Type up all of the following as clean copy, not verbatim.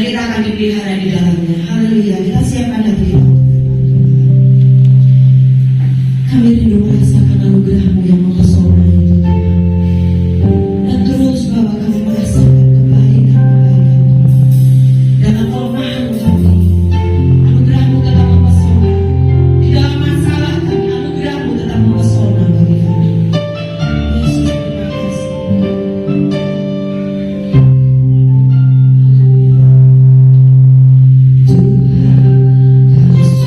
kita akan dipelihara di dalamnya. Haleluya. Kita siapkan hati kita. Kami rindu merasakan anugerah-Mu yang mempesona itu, dan terus bahwa kami merasakan kebaikan-kebaikan dan kelemahan kami. Anugerah-Mu tetap mempesona di dalam masalah kami. Anugerah-Mu tetap mempesona bagi kami. Yesus, terima kasih. Tuhan, Kau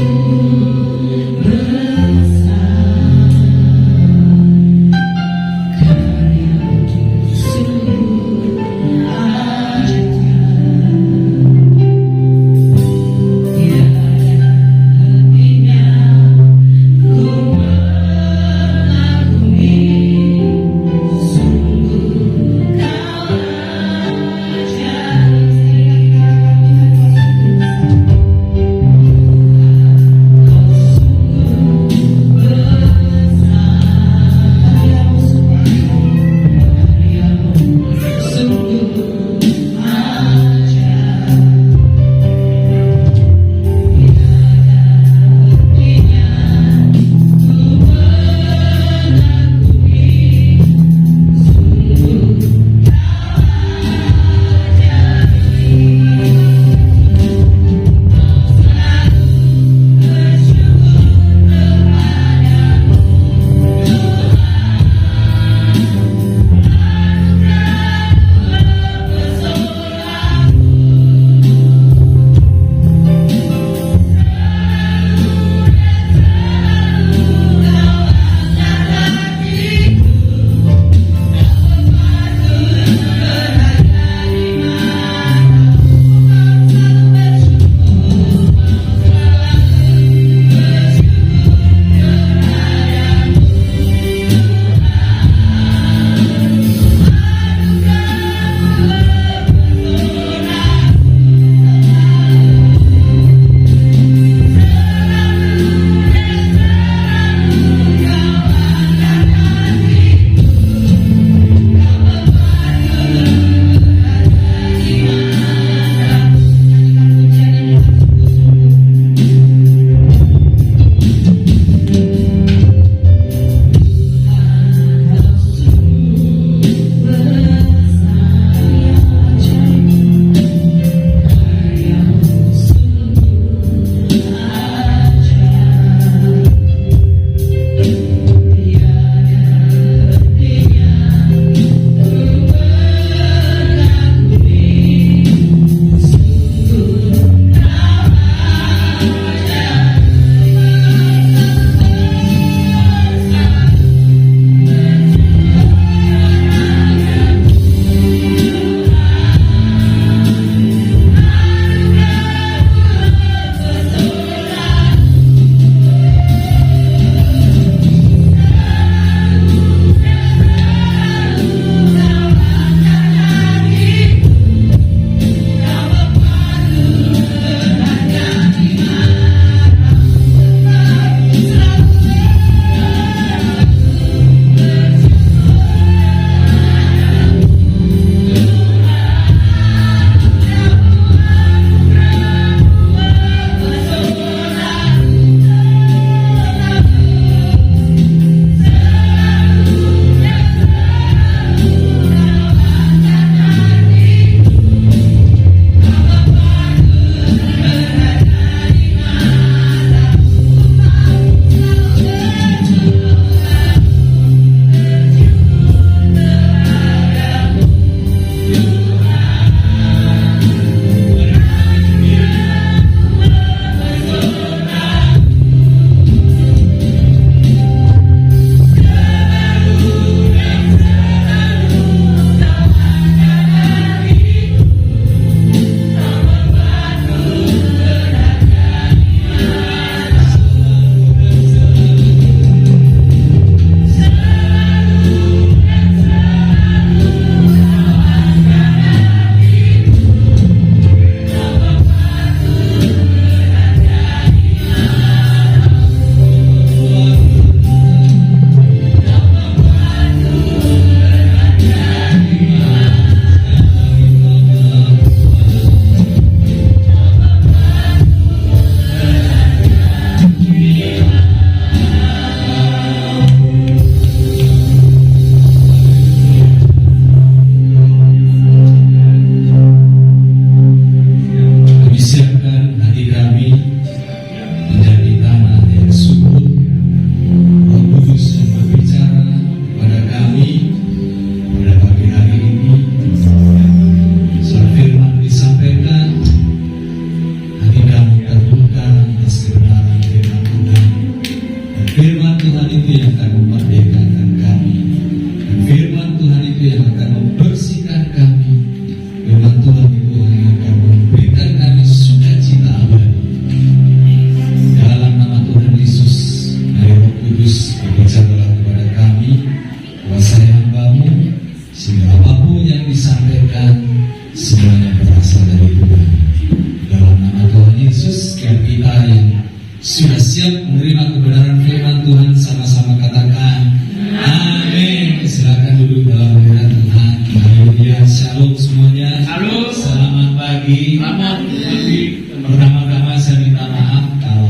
semuanya. Halo. Selamat pagi. Selamat pagi. Pertama-tama saya minta maaf kalau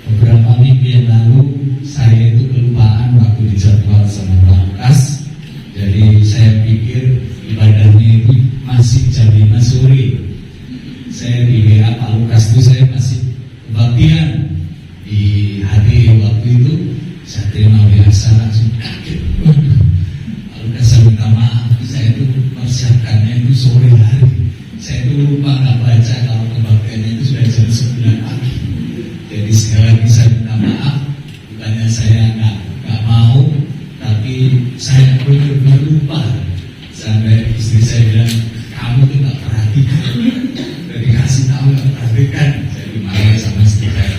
beberapa minggu yang lalu saya itu kelupaan waktu dijadwal sama Pak Lukas. Jadi saya pikir ibadahnya itu masih jam 5 sore. Saya di WA Pak Lukas itu saya masih kebaktian di hari waktu itu. Saya terima WA saya langsung kaget. Pak Lukas, saya minta maaf, saya itu persiapkannya itu sore hari. Saya itu lupa nggak baca kalau kebaktiannya itu sudah jam 9 pagi. Jadi sekali lagi saya minta maaf, bukannya saya nggak mau, tapi saya benar-benar lupa. Sampai istri saya bilang, kamu tuh nggak perhatikan. Udah dikasih tahu nggak perhatikan. Saya dimarahin sama istri saya.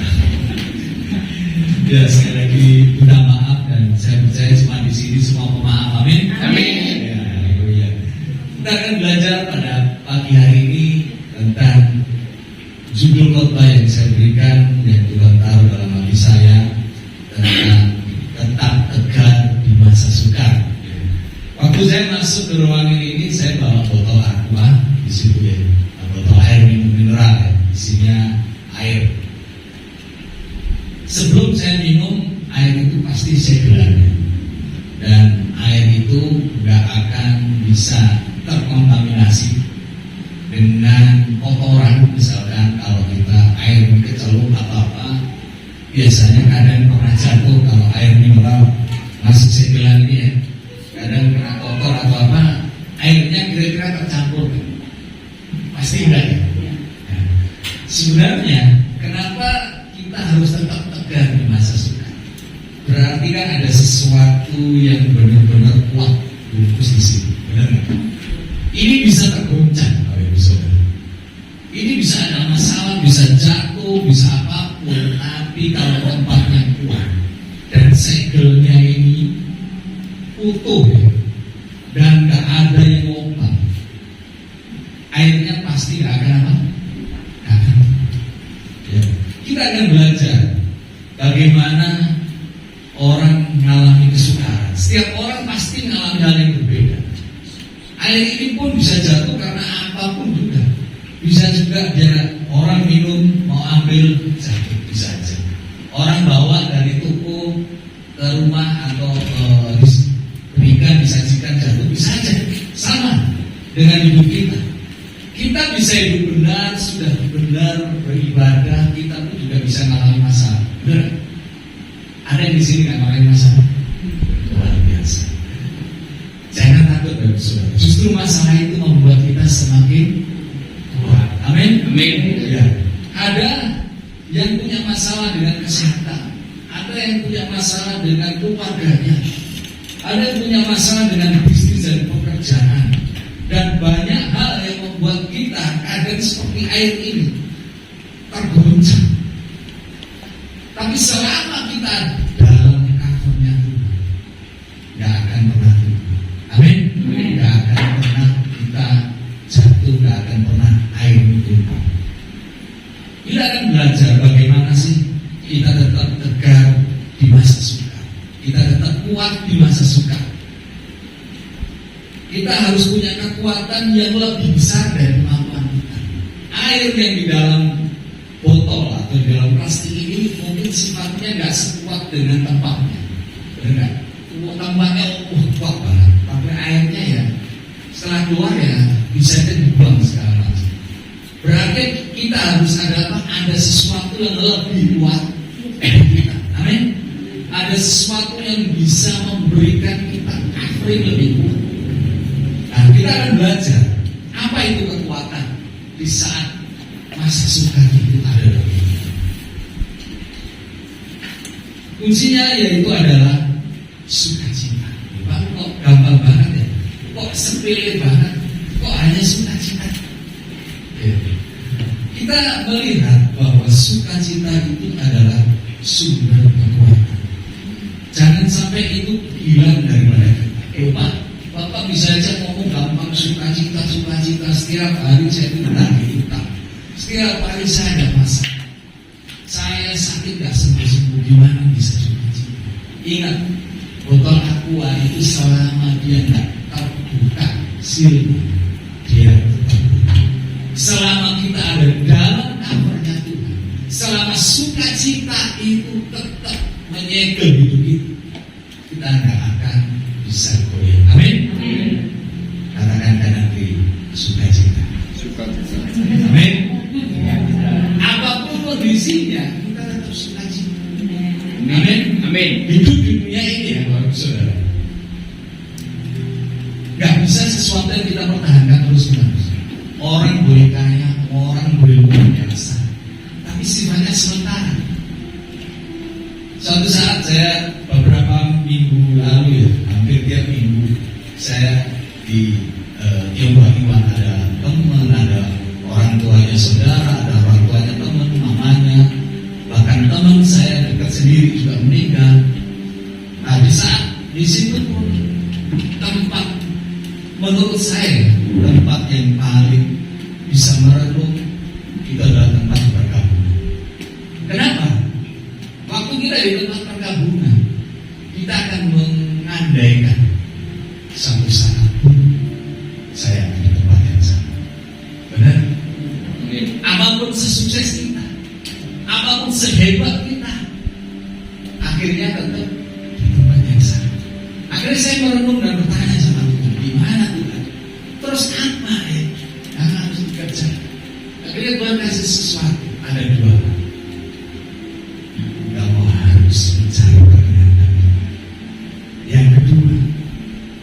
Ya sekali lagi minta maaf, dan saya percaya cuma di sini semua pemaaf. Amin. Amin. Ya, haleluya. Kita akan belajar pada pagi hari ini tentang judul khotbah yang saya berikan, yang Tuhan taruh dalam hati saya, tentang tetap tegar di masa sukar. Waktu saya masuk ke ruangan ini, saya bawa botol aqua di situ ya, botol air minum mineral ya, isinya air. Sebelum saya minum air itu pasti saya gelarnya, dan air itu nggak akan bisa terkontaminasi dengan kotoran. Misalkan kalau kita air kecelup apa-apa, biasanya kadang pernah jatuh kalau air mineral masuk segelan ini ya, kadang kena kotor atau apa, airnya kira-kira tercampur, pasti enggak ya? Nah, sebenarnya kenapa kita harus tetap tegar di masa sukar? Berarti kan ada sesuatu yang benar-benar kuat bungkus di sini, benar nggak? Ini bisa tergoncang, Bapak Ibu Saudara. Ini bisa ada masalah, bisa jatuh, bisa apapun. Tapi kalau tempatnya kuat dan segelnya ini utuh ya, dan nggak ada yang lompat, airnya pasti nggak akan apa? Nggak akan. Ya. Kita akan belajar bagaimana orang mengalami kesukaran. Setiap orang pasti mengalami hal yang berbeda. Air ini pun bisa jatuh karena apapun juga. Bisa juga dia orang minum mau ambil sakit, bisa aja. Orang bawa dari toko ke rumah atau diberikan disajikan jatuh, bisa aja. Sama dengan hidup kita. Kita bisa hidup benar, sudah benar beribadah, kita pun juga bisa mengalami masalah. Benar? Ada yang di sini nggak mengalami masalah? Luar biasa. Jangan takut, Bapak Saudara. Justru masalah itu membuat kita semakin kuat. Amin. Amin. Ya. Ada yang punya masalah dengan kesehatan, ada yang punya masalah dengan keluarganya, ada yang punya masalah dengan bisnis dan pekerjaan, dan banyak hal yang membuat kita kadang seperti air ini tergoncang. Tapi selama kita dalam covernya Tuhan, nggak akan pernah turun. Amin. Nggak akan pernah kita jatuh, nggak akan pernah air tumpah. Kita akan belajar bagaimana sih kita tetap tegar di masa sukar, kita tetap kuat di masa sukar. Kita harus punya kekuatan yang lebih besar dari kemampuan kita. Air yang di dalam botol atau di dalam plastik ini mungkin sifatnya nggak sekuat dengan tempatnya, benar? Tempatnya kuat banget, tapi airnya ya setelah keluar ya bisa dibuang segala macam. Berarti kita harus ada sesuatu yang lebih kuat dari kita. Amin. Ada sesuatu yang bisa memberikan kita covering lebih kuat. Nah, kita akan belajar apa itu kekuatan di saat masa sukar itu ada dalam kita. Kuncinya yaitu adalah sukacita. Pak, kok gampang banget ya? Kok sepele banget? Kok hanya sukacita? Ya. Kita melihat bahwa sukacita itu adalah sumber kekuatan. Jangan sampai itu hilang daripada kita. Pak, Bapak bisa aja ngomong gampang sukacita. Setiap hari saya ditagih utang. Setiap hari saya ada masalah. Saya sakit gak sembuh-sembuh, gimana bisa sukacita? Ingat, botol aqua itu selama dia gak terbuka silnya, dia selama kita ada dalam covernya Tuhan, selama sukacita itu tetap menyegel hidup kita nggak akan bisa goyah. Amin. Katakan kanan kiri, sukacita. Amin. Apapun kondisinya, kita tetap sukacita. Amin. Hidup di dunia ini ya, Bapak Saudara. Gak bisa sesuatu yang kita pertahankan terus-menerus. Orang boleh kaya, orang boleh luar biasa, tapi sifatnya sementara. Suatu saat saya beberapa minggu lalu ya, hampir tiap minggu saya di Tiongkok ada teman, ada orang tuanya saudara, ada orang tuanya teman, mamanya, bahkan teman saya dekat sendiri juga meninggal. Nah di situ pun tempat, menurut saya tempat yang paling bisa merenung itu adalah tempat perkampungan. Kenapa? Waktu kita di tempat perkampungan, kita akan mengandaikan satu saat pun saya akan di tempat yang sama. Benar? Apapun sesukses kita, apapun sehebat kita, akhirnya tetap di tempat yang sama. Akhirnya saya merenung dan bertanya sama Tuhan, di mana Tuhan? Terus apa ya yang harus dikerjakan? Akhirnya Tuhan kasih sesuatu, ada dua. Kamu harus mencari perkenan. Yang kedua,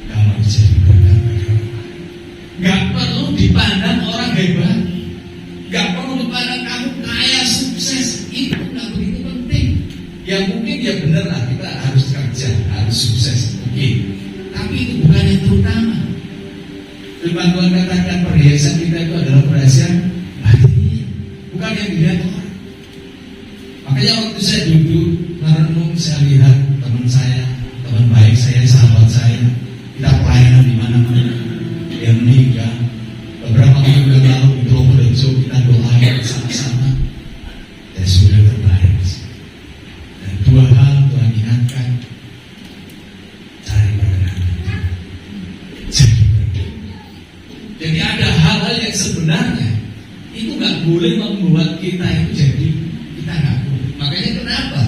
kamu harus jadi berkat pada orang. Gak perlu dipandang orang hebat, gak perlu dipandang kamu kaya sukses, itu gak begitu penting. Ya mungkin ya benar lah, kita harus kerja, harus sukses, oke. Tapi itu bukan yang terutama. Firman Tuhan katakan perhiasan kita itu adalah perhiasan batin, bukan yang dilihat orang. Makanya waktu saya duduk merenung, saya lihat teman saya, teman baik saya, sahabat saya, kita pelayanan di mana-mana, dia meninggal. Beberapa minggu yang lalu di Purworejo kita doain bersama-sama, dan sudah terbaik. Dan dua hal Tuhan ingatkan, cari perkenan. Jadi ada hal-hal yang sebenarnya itu nggak boleh membuat kita itu jadi kita nggak boleh. Makanya kenapa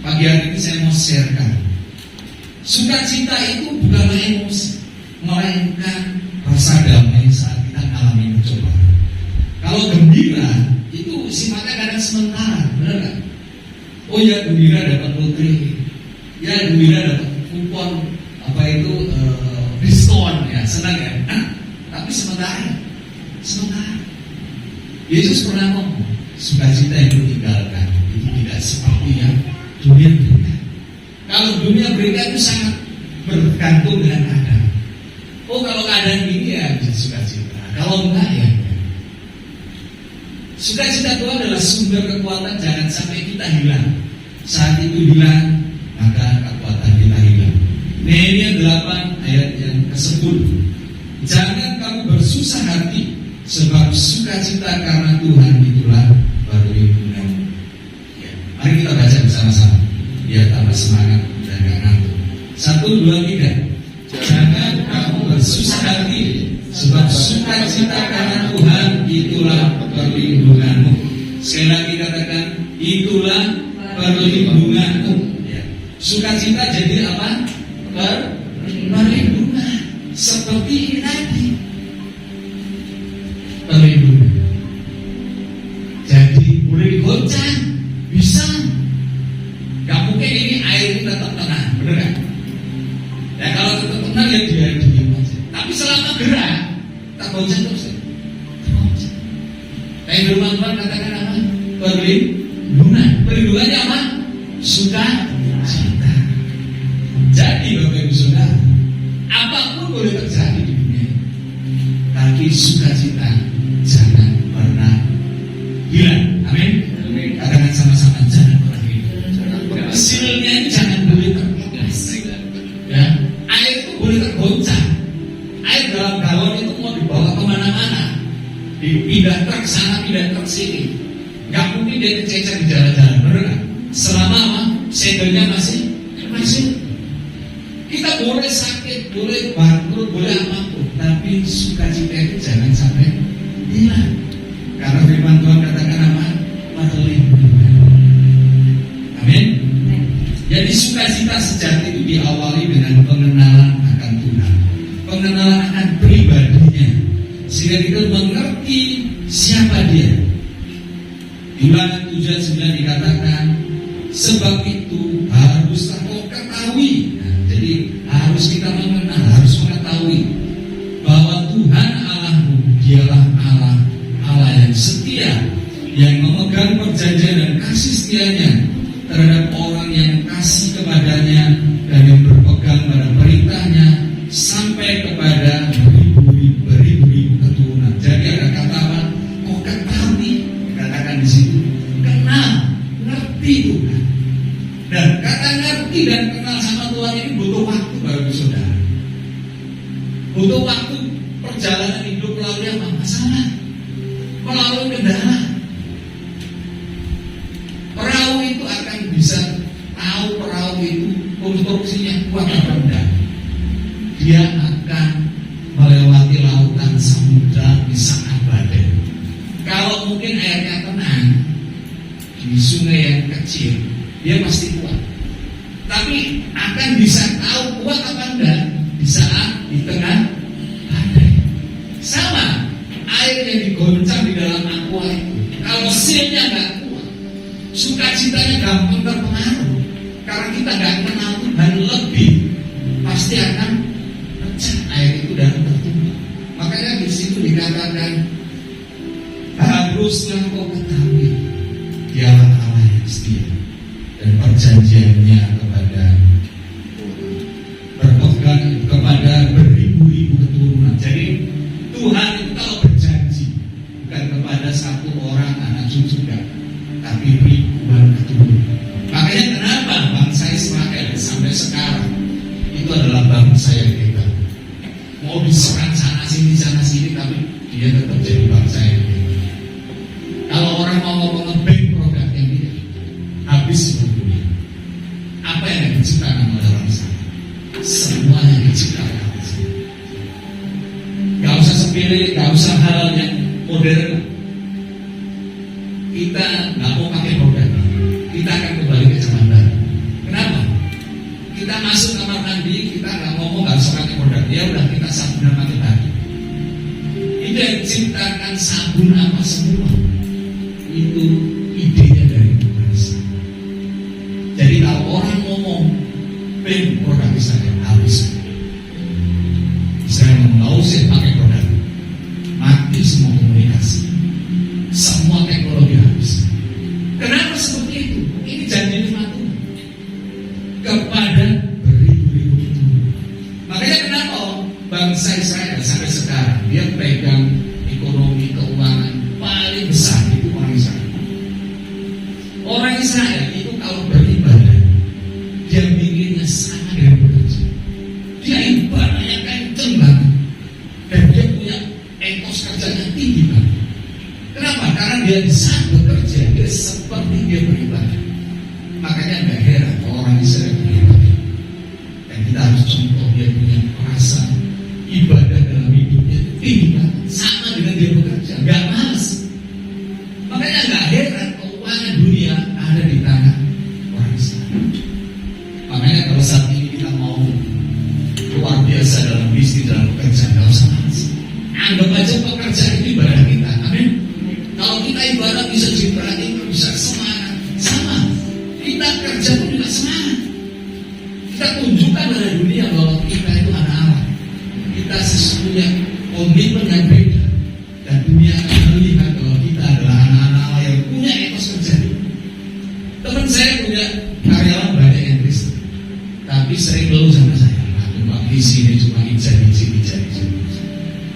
pagi hari ini saya mau sharekan, sukacita itu bukanlah emosi, melainkan rasa damai saat kita mengalami pencobaan. Kalau gembira itu sifatnya kadang sementara, benar nggak? Oh ya, gembira dapat lotre, ya gembira dapat kupon apa itu diskon, ya senang ya. Tapi sementara. Yesus pernah ngomong, sukacita yang ditinggalkan itu tidak seperti yang dunia berikan. Kalau dunia berikan itu sangat bergantung dengan keadaan. Oh kalau keadaan gini ya bisa sukacita, kalau enggak ya. Sukacita itu adalah sumber kekuatan, jangan sampai kita hilang. Saat itu hilang, maka kekuatan kita hilang. Nehemia 8 ayat yang ke-10. Jangan kamu bersusah hati, sebab sukacita karena Tuhan itulah perlindunganmu. Ya, mari kita baca bersama-sama, biar tambah semangat dan gak ngantuk. 1, 2, 3. Jangan kamu bersusah hati, sebab sukacita karena Tuhan itulah perlindunganmu. Sekali lagi katakan, itulah perlindunganmu. Ya. Sukacita jadi apa? Perlindungan. Seperti ini tadi, perlindungan. Jadi boleh digoncang, bisa. Gak mungkin ini air ini tetap tenang, bener gak? Ya kalau tetap tenang ya dia diam aja. Tapi selama gerak, tak goncang terus. Tergoncang. Tapi firman Tuhan katakan apa? Perlindungan. Perlindungannya apa? Sukacita. Jadi Bapak Ibu Saudara, apapun boleh terjadi di dunia, tapi sukacita jangan pernah hilang. Amin. Katakan sama-sama, jangan pernah hilang. Hasilnya itu jangan boleh terlepas. Ya, air itu boleh tergoncang. Air dalam galon itu mau dibawa kemana-mana, dipindah truk sana, pindah truk sini. Gak mungkin dia tercecer di jalan-jalan, benar nggak? Selama apa? Segelnya masih. Kita boleh sakit, boleh bangkrut, boleh apapun, tapi sukacita itu jangan sampai hilang. diawali dengan pengenalan akan Tuhan, pengenalan akan pribadinya, sehingga kita mengerti siapa Dia. Di Ulangan 7:9 dikatakan, sebab itu haruslah kau ketahui. Nah, jadi harus kita mengenal, harus mengetahui bahwa Tuhan Allahmu dialah Allah yang setia, yang memegang perjanjian dan kasih setianya terhadap orang yang kasih kepadanya dan yang berpegang pada perintahnya sampai kepada beribu-ribu keturunan. Jadi ada kata apa? Kau ketahui, dikatakan di situ, kenal, ngerti Tuhan. Dan kata ngerti dan kenal sama Tuhan ini butuh waktu bagi saudara. Butuh waktu perjalanan hidup melalui apa? Masalah, melalui kendala. Perahu itu akan bisa tahu perahu itu konstruksinya kuat atau enggak. Dia akan melewati lautan samudra di saat badai. Kalau mungkin airnya tenang di sungai yang kecil, dia pasti kuat. Tapi akan bisa tahu kuat apa enggak di saat di tengah badai. Sama, air yang digoncang di dalam aqua itu, kalau silnya enggak kuat, sukacitanya gampang terpengaruh. Karena kita enggak kenal Tuhan lebih, pasti akan pecah air itu dan tertumpah. Makanya di situ dikatakan, haruslah kau ketahui Dialah Allah yang setia dan perjanjiannya kepada berpegang kepada beribu-ribu keturunan. Jadi Tuhan itu kalau berjanji bukan kepada satu orang anak cucu enggak, tapi ribuan keturunan. Makanya kenapa bangsa Israel sampai sekarang itu adalah bangsa yang hebat. Mau diserang sana sini, tapi dia tetap jadi bangsa yang hebat. Kalau orang mau ngomong nge-bank produknya dia, habis seluruhnya. Apa yang diciptakan oleh orang sana? Semua yang diciptakan oleh sana. Gak usah sepele, gak usah hal yang modern. Kita gak mau pakai produk, kita akan kembali ke zaman baru. Kenapa? Kita masuk kamar mandi, kita gak ngomong gak usah pakai produk. Ya udah, kita sabunan pakai baju. Itu yang diciptakan sabun apa semua. Itu idenya dari Tuhan. Jadi kalau orang ngomong pen produk Israel habis, Israel mau sih pakai produk, mati semua komunikasi, semua teknologi habis. Kenapa seperti itu? Ini janji Tuhan kepada beribu-ribu itu. Makanya kenapa bangsa Israel sampai sekarang dia pegang ekonomi keuangan paling besar itu orang Israel. Orang Israel itu kalau beribadah, dia mikirnya sama dengan bekerja. Dia ibadahnya kenceng banget, dan dia punya etos kerjanya tinggi banget. Kenapa? Karena dia di saat bekerja, dia seperti dia beribadah. Makanya nggak heran kalau orang Israel beribadah. Dan kita harus contoh dia punya perasaan ibadah dalam hidupnya tinggi banget, sama dengan dia bekerja, nggak malas. Makanya nggak heran keuangan dunia ada di tangan orang Islam. Makanya kalau saat ini kita mau luar biasa dalam bisnis, dalam pekerjaan, nggak usah malas. Anggap aja pekerjaan itu ibadah kita. Amin. Kalau kita ibadah bisa diberani, bisa semangat, sama. Kita kerja pun juga semangat. Kita tunjukkan pada dunia bahwa kita itu anak Allah. Kita sesungguhnya komitmen yang beda, dan dunia akan melihat bahwa kita adalah anak-anak Allah yang punya etos kerja. Teman saya punya karyawan banyak yang Kristen, tapi sering ngeluh sama saya, Pak di sini cuma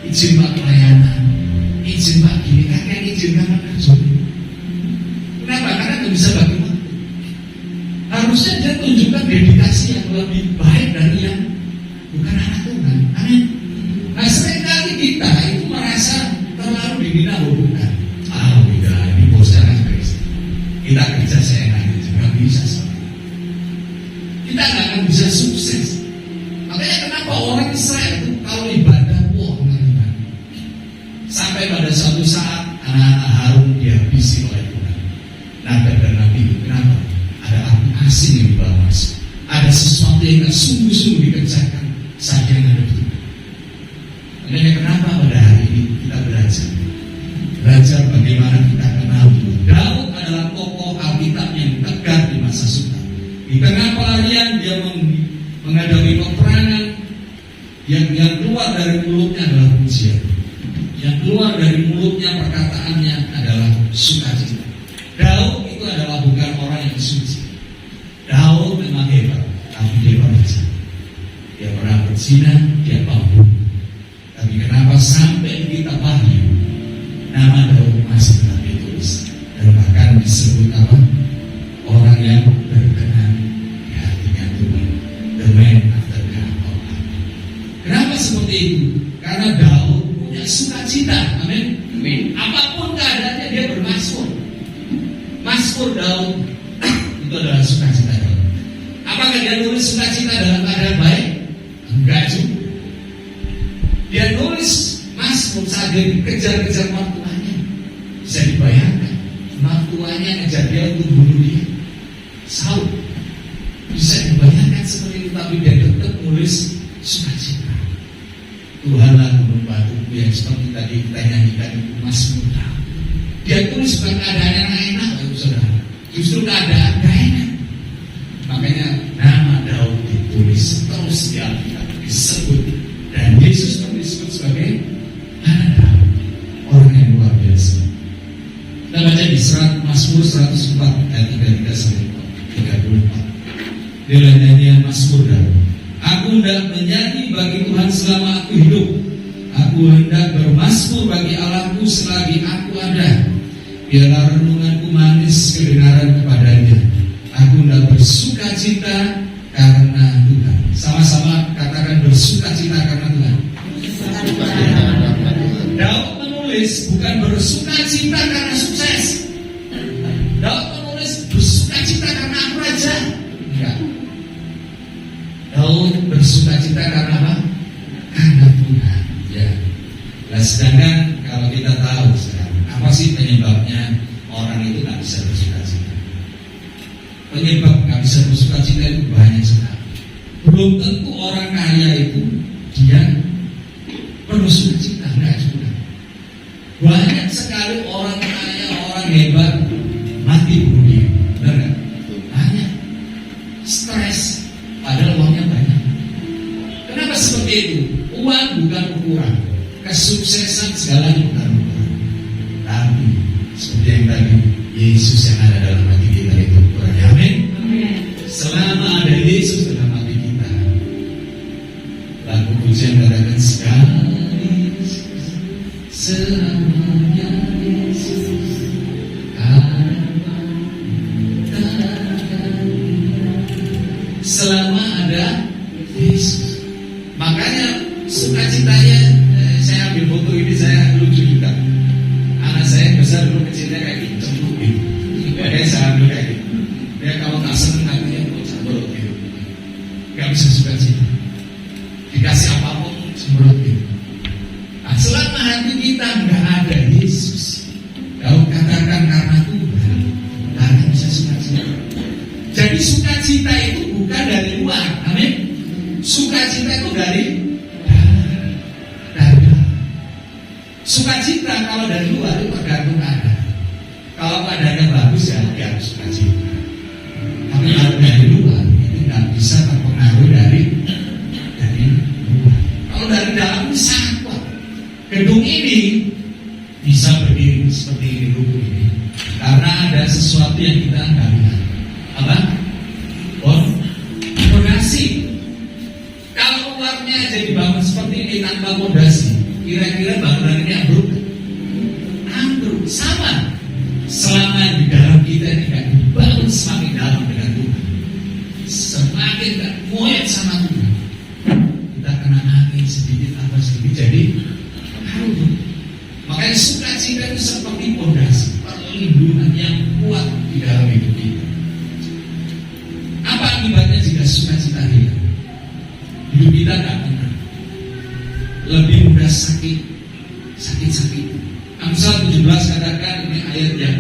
izin Pak pelayanan, izin Pak gini, kakek izin kan kerja. Kenapa? Karena nggak bisa bagi waktu. Harusnya dia tunjukkan dedikasi yang lebih baik dari yang bukan anak Tuhan. Amin. Nah seringkali kita itu merasa terlalu dibina, bukan. Tidak, ini bosnya kan Kristen. Kita kerja seenaknya, nggak bisa sama. Kita nggak akan bisa sukses. Makanya kenapa orang Israel itu kalau ibadah, ibadah. Sampai pada suatu saat anak-anak Harun dihabisi oleh Tuhan. Nadab dan Nabi itu kenapa? Ada api asing yang dibawa masuk. ada sesuatu yang sungguh-sungguh dikerjakan saat yang ada di Tuhan. Makanya kenapa pada hari ini kita belajar bagaimana kita kenal Tuhan. Daud adalah tokoh Alkitab yang tegar di masa sukar. Di tengah pelarian dia menghadapi peperangan, yang keluar dari mulutnya adalah pujian. Yang keluar dari mulutnya perkataannya adalah sukacita. Daud itu adalah bukan orang yang suci. Daud memang hebat, tapi dia berzina. Dia pernah berzina, dia pembunuh. Tapi kenapa sampai kita Wahyu nama Daud masih tetap ditulis dan bahkan disebut apa? Orang yang berkenan di hatinya Tuhan. The man after God of God. Kenapa seperti itu? Karena Daud punya sukacita. Amin. Amin. Apapun keadaannya dia bermasmur. Masmur Daud itu adalah sukacita Daud. Apakah dia nulis sukacita dalam keadaan baik? Enggak juga. Dia nulis masmur saat dia dikejar-kejar mertuanya. Bisa dibayangkan, mertuanya ngejar dia untuk bunuh dia. Saul. Bisa dibayangkan seperti itu, tapi dia tetap nulis sukacita. Tuhanlah gunung batuku yang seperti tadi kita nyanyikan itu masmur Daud. Dia tulis bukan keadaan yang enak, saudara. Justru keadaan gak enak. Makanya nama Daud ditulis terus di Alkitab disebut, dan Yesus pun disebut sebagai anak Daud, orang yang luar biasa. Kita baca di Mazmur 104 ayat 33 sampai 34. Nilai nyanyian Mazmur Daud. Aku hendak menyanyi bagi Tuhan selama aku hidup. Aku hendak bermazmur bagi Allahku selagi aku ada. Biarlah renunganku manis kedengaran kepadanya. Aku hendak bersukacita karena Tuhan. Sama-sama katakan bersukacita karena Tuhan. Daud menulis bukan bersukacita karena sukses. Daud menulis bersukacita karena aku raja. Enggak. Daud bersukacita karena apa? Karena Tuhan. Ya. Nah, sedangkan kalau kita tahu sekarang, apa sih penyebabnya orang itu nggak bisa bersukacita? Penyebab nggak bisa bersukacita itu banyak sekali. Belum tentu orang kaya itu dia penuh sukacita, enggak juga. Banyak sekali orang kaya, orang hebat mati bunuh diri, benar nggak? Banyak. Stres, padahal uangnya banyak. Kenapa seperti itu? Uang bukan ukuran, kesuksesan segalanya bukan ukuran. Tapi seperti yang tadi, Yesus yang ada dalam hati kita itu ukurannya. Amin. Selama ada Yesus dalam hati kita, lagu pujian katakan sekali selamanya Yesus selama ada Yesus. Makanya sukacitanya, saya ambil foto ini, saya lucu juga. Anak saya besar dulu kecilnya kayak gitu, cemburu gitu. Makanya saya ambil kayak gitu. Dia kalau nggak seneng hatinya kok cemberut gitu. Nggak bisa sukacita. Dikasih apapun cemberut gitu. Nah, selama hati kita nggak ada Yesus, Daud katakan karena Tuhan, karena bisa sukacita. Jadi sukacita itu bukan dari luar, amin. Sukacita itu dari dalam. Sukacita kalau dari luar itu tergantung keadaan. Kalau keadaannya bagus ya harus sukacita. Tapi kalau dari luar itu nggak bisa terpengaruh dari luar. Kalau dari dalam itu sangat kuat. Gedung ini bisa berdiri seperti ini, ruko ini, karena ada sesuatu yang kita nggak lihat. Apa? Fondasi. Kalau luarnya aja dibangun seperti ini tanpa fondasi, kira-kira bangunan ini ambruk? Ambruk. Sama. Selama di dalam kita tidak dibangun semakin dalam dengan Tuhan, semakin tak moyet sama Tuhan, kita kena angin sedikit apa sedikit jadi hancur. Makanya sukacita itu seperti fondasi, perlindungan yang kuat di dalam hidup kita. Apa akibatnya jika sukacita hilang? Hidup kita tak tenang, lebih mudah sakit. Amsal 17 katakan, ini ayat yang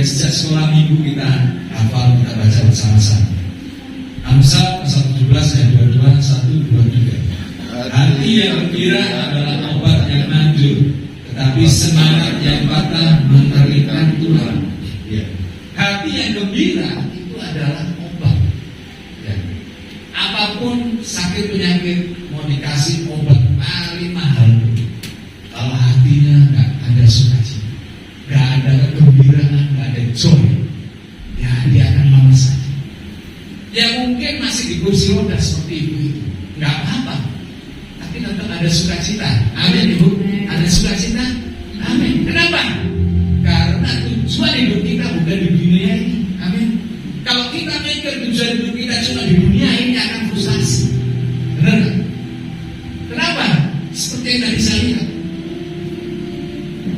sejak sekolah minggu kita hafal, kita baca bersama-sama. Amsal pasal 17 ayat 22, 1, 2, 3. Hati yang gembira adalah obat yang manjur, tetapi semangat yang patah mengerikan tulang. Ya. Hati yang gembira itu adalah obat. Ya. Apapun sakit penyakit mau dikasih obat paling mahal, kalau hatinya nggak ada sukacita, nggak ada kegembiraan, nggak ada joy, ya dia akan lama saja. Ya mungkin masih di kursi roda seperti itu, nggak apa-apa, tapi tetap ada sukacita. Amin ibu, ada sukacita. Amin. Kenapa? Karena tujuan hidup kita bukan di dunia ini. Amin. Kalau kita mikir tujuan hidup kita cuma di dunia ini akan frustasi. Benar? Kenapa? Seperti yang tadi saya lihat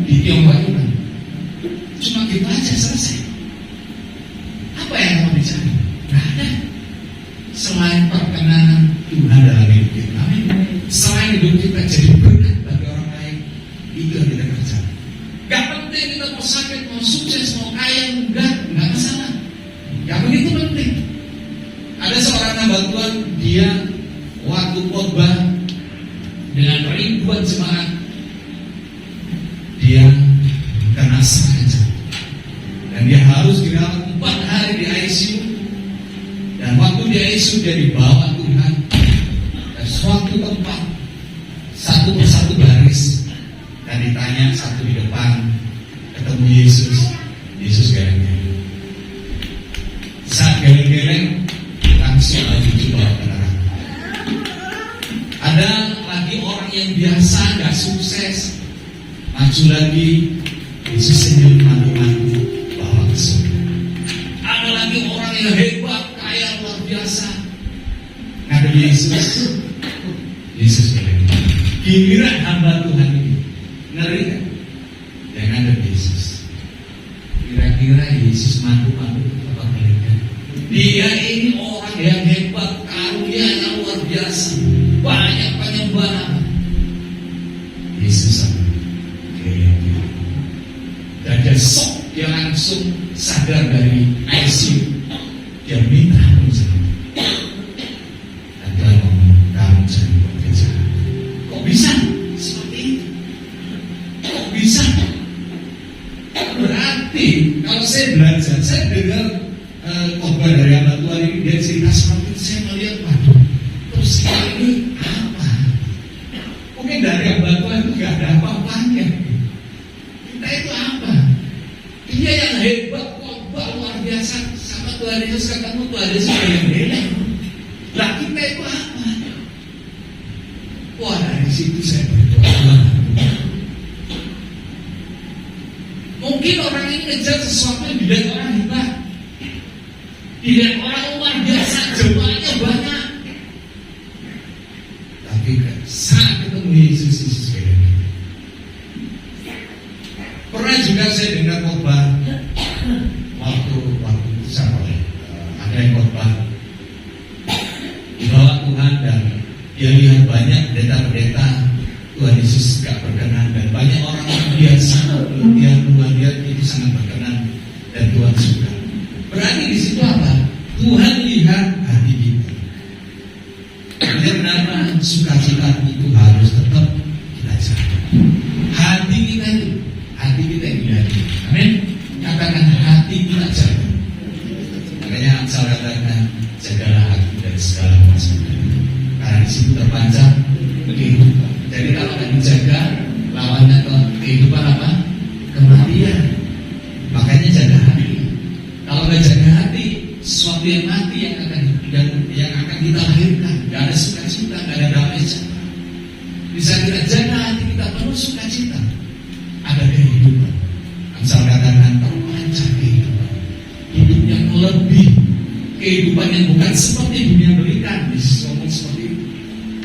di Tiongkok itu kan, cuma gitu aja selesai. Apa yang mau dicari? Nggak ada. Selain perkenanan Tuhan dalam hidup kita. Amin. Selain hidup kita jadi berkat bagi orang lain, itu yang kita kerjakan. Gak penting kita mau sakit, mau sukses, mau kaya, enggak masalah. Gak begitu penting. Ada seorang hamba Tuhan, dia waktu khotbah dengan ribuan jemaat, dia kena serangan dan dia harus dirawat 4 hari di ICU. Dan waktu di ICU dia dibawa Tuhan ke suatu tempat, satu persatu baris, dan ditanya satu di depan, ketemu Yesus, Yesus geleng-geleng. Saat geleng-geleng langsung maju bawa ke neraka. Ada lagi orang yang biasa gak sukses, maju lagi, Yesus senyum mati-mati bawa ke surga. Ada lagi orang yang hebat, kaya luar biasa, ngadep Yesus, Yesus geleng-geleng. Giliran hamba Tuhan ini ngeri kan? Yang ngadep Yesus. Kira-kira Yesus mantu-mantu apa geleng-geleng? Dia ini orang yang hebat, karunia luar biasa, banyak penyembahan. Yesus sama geleng-geleng. Dan dia sok, dia langsung sadar dari ICU. Dia minta ampun sama dia. Dan dia ngomong, kamu jangan buat jahat. Kok bisa seperti itu? Kok bisa? Berarti kalau saya belajar, saya dengar khotbah dari hamba Tuhan ini, dia cerita seperti itu, saya melihat, waduh, terus kita ini apa? Mungkin dari hamba Tuhan itu gak ada apa-apanya. Kita itu apa? Dia yang hebat, khotbah luar biasa, sama Tuhan Yesus ketemu, Tuhan Yesus yang geleng. Lah kita itu apa? Wah, dari situ saya berdoa, Tuhan, mungkin orang ini ngejar sesuatu yang dilihat orang hebat, dilihat orang luar biasa, jemaahnya banyak, tapi saat ketemu Yesus, Yesus geleng. Pernah juga saya dengar khotbah waktu sama ada yang khotbah dibawa Tuhan, dan dia lihat banyak pendeta-pendeta Tuhan Yesus gak berkenan, dan banyak orang yang biasa Tuhan lihat itu sangat berkenan dan Tuhan suka. Berarti di situ apa? Tuhan lihat hati kita. Jadi kenapa sukacita itu harus tetap kita jaga. Hati kita itu, hati kita yang dilihat. Amin. Katakan hati kita jaga. Makanya saya katakan jagalah hati dari segala kemaksiatan. Karena di situ terpancar kehidupan. Jadi kalau tidak dijaga, lawannya kehidupan apa? Kematian. Makanya jaga hati. Kalau nggak jaga hati, sesuatu yang mati yang akan kita lahirkan. Gak ada sukacita, gak ada damai sejahtera. Bisa kita jaga hati kita penuh sukacita, ada kehidupan. Amsal katakan terpancar kehidupan, hidup yang lebih, kehidupan yang bukan seperti dunia berikan. Yesus ngomong seperti itu.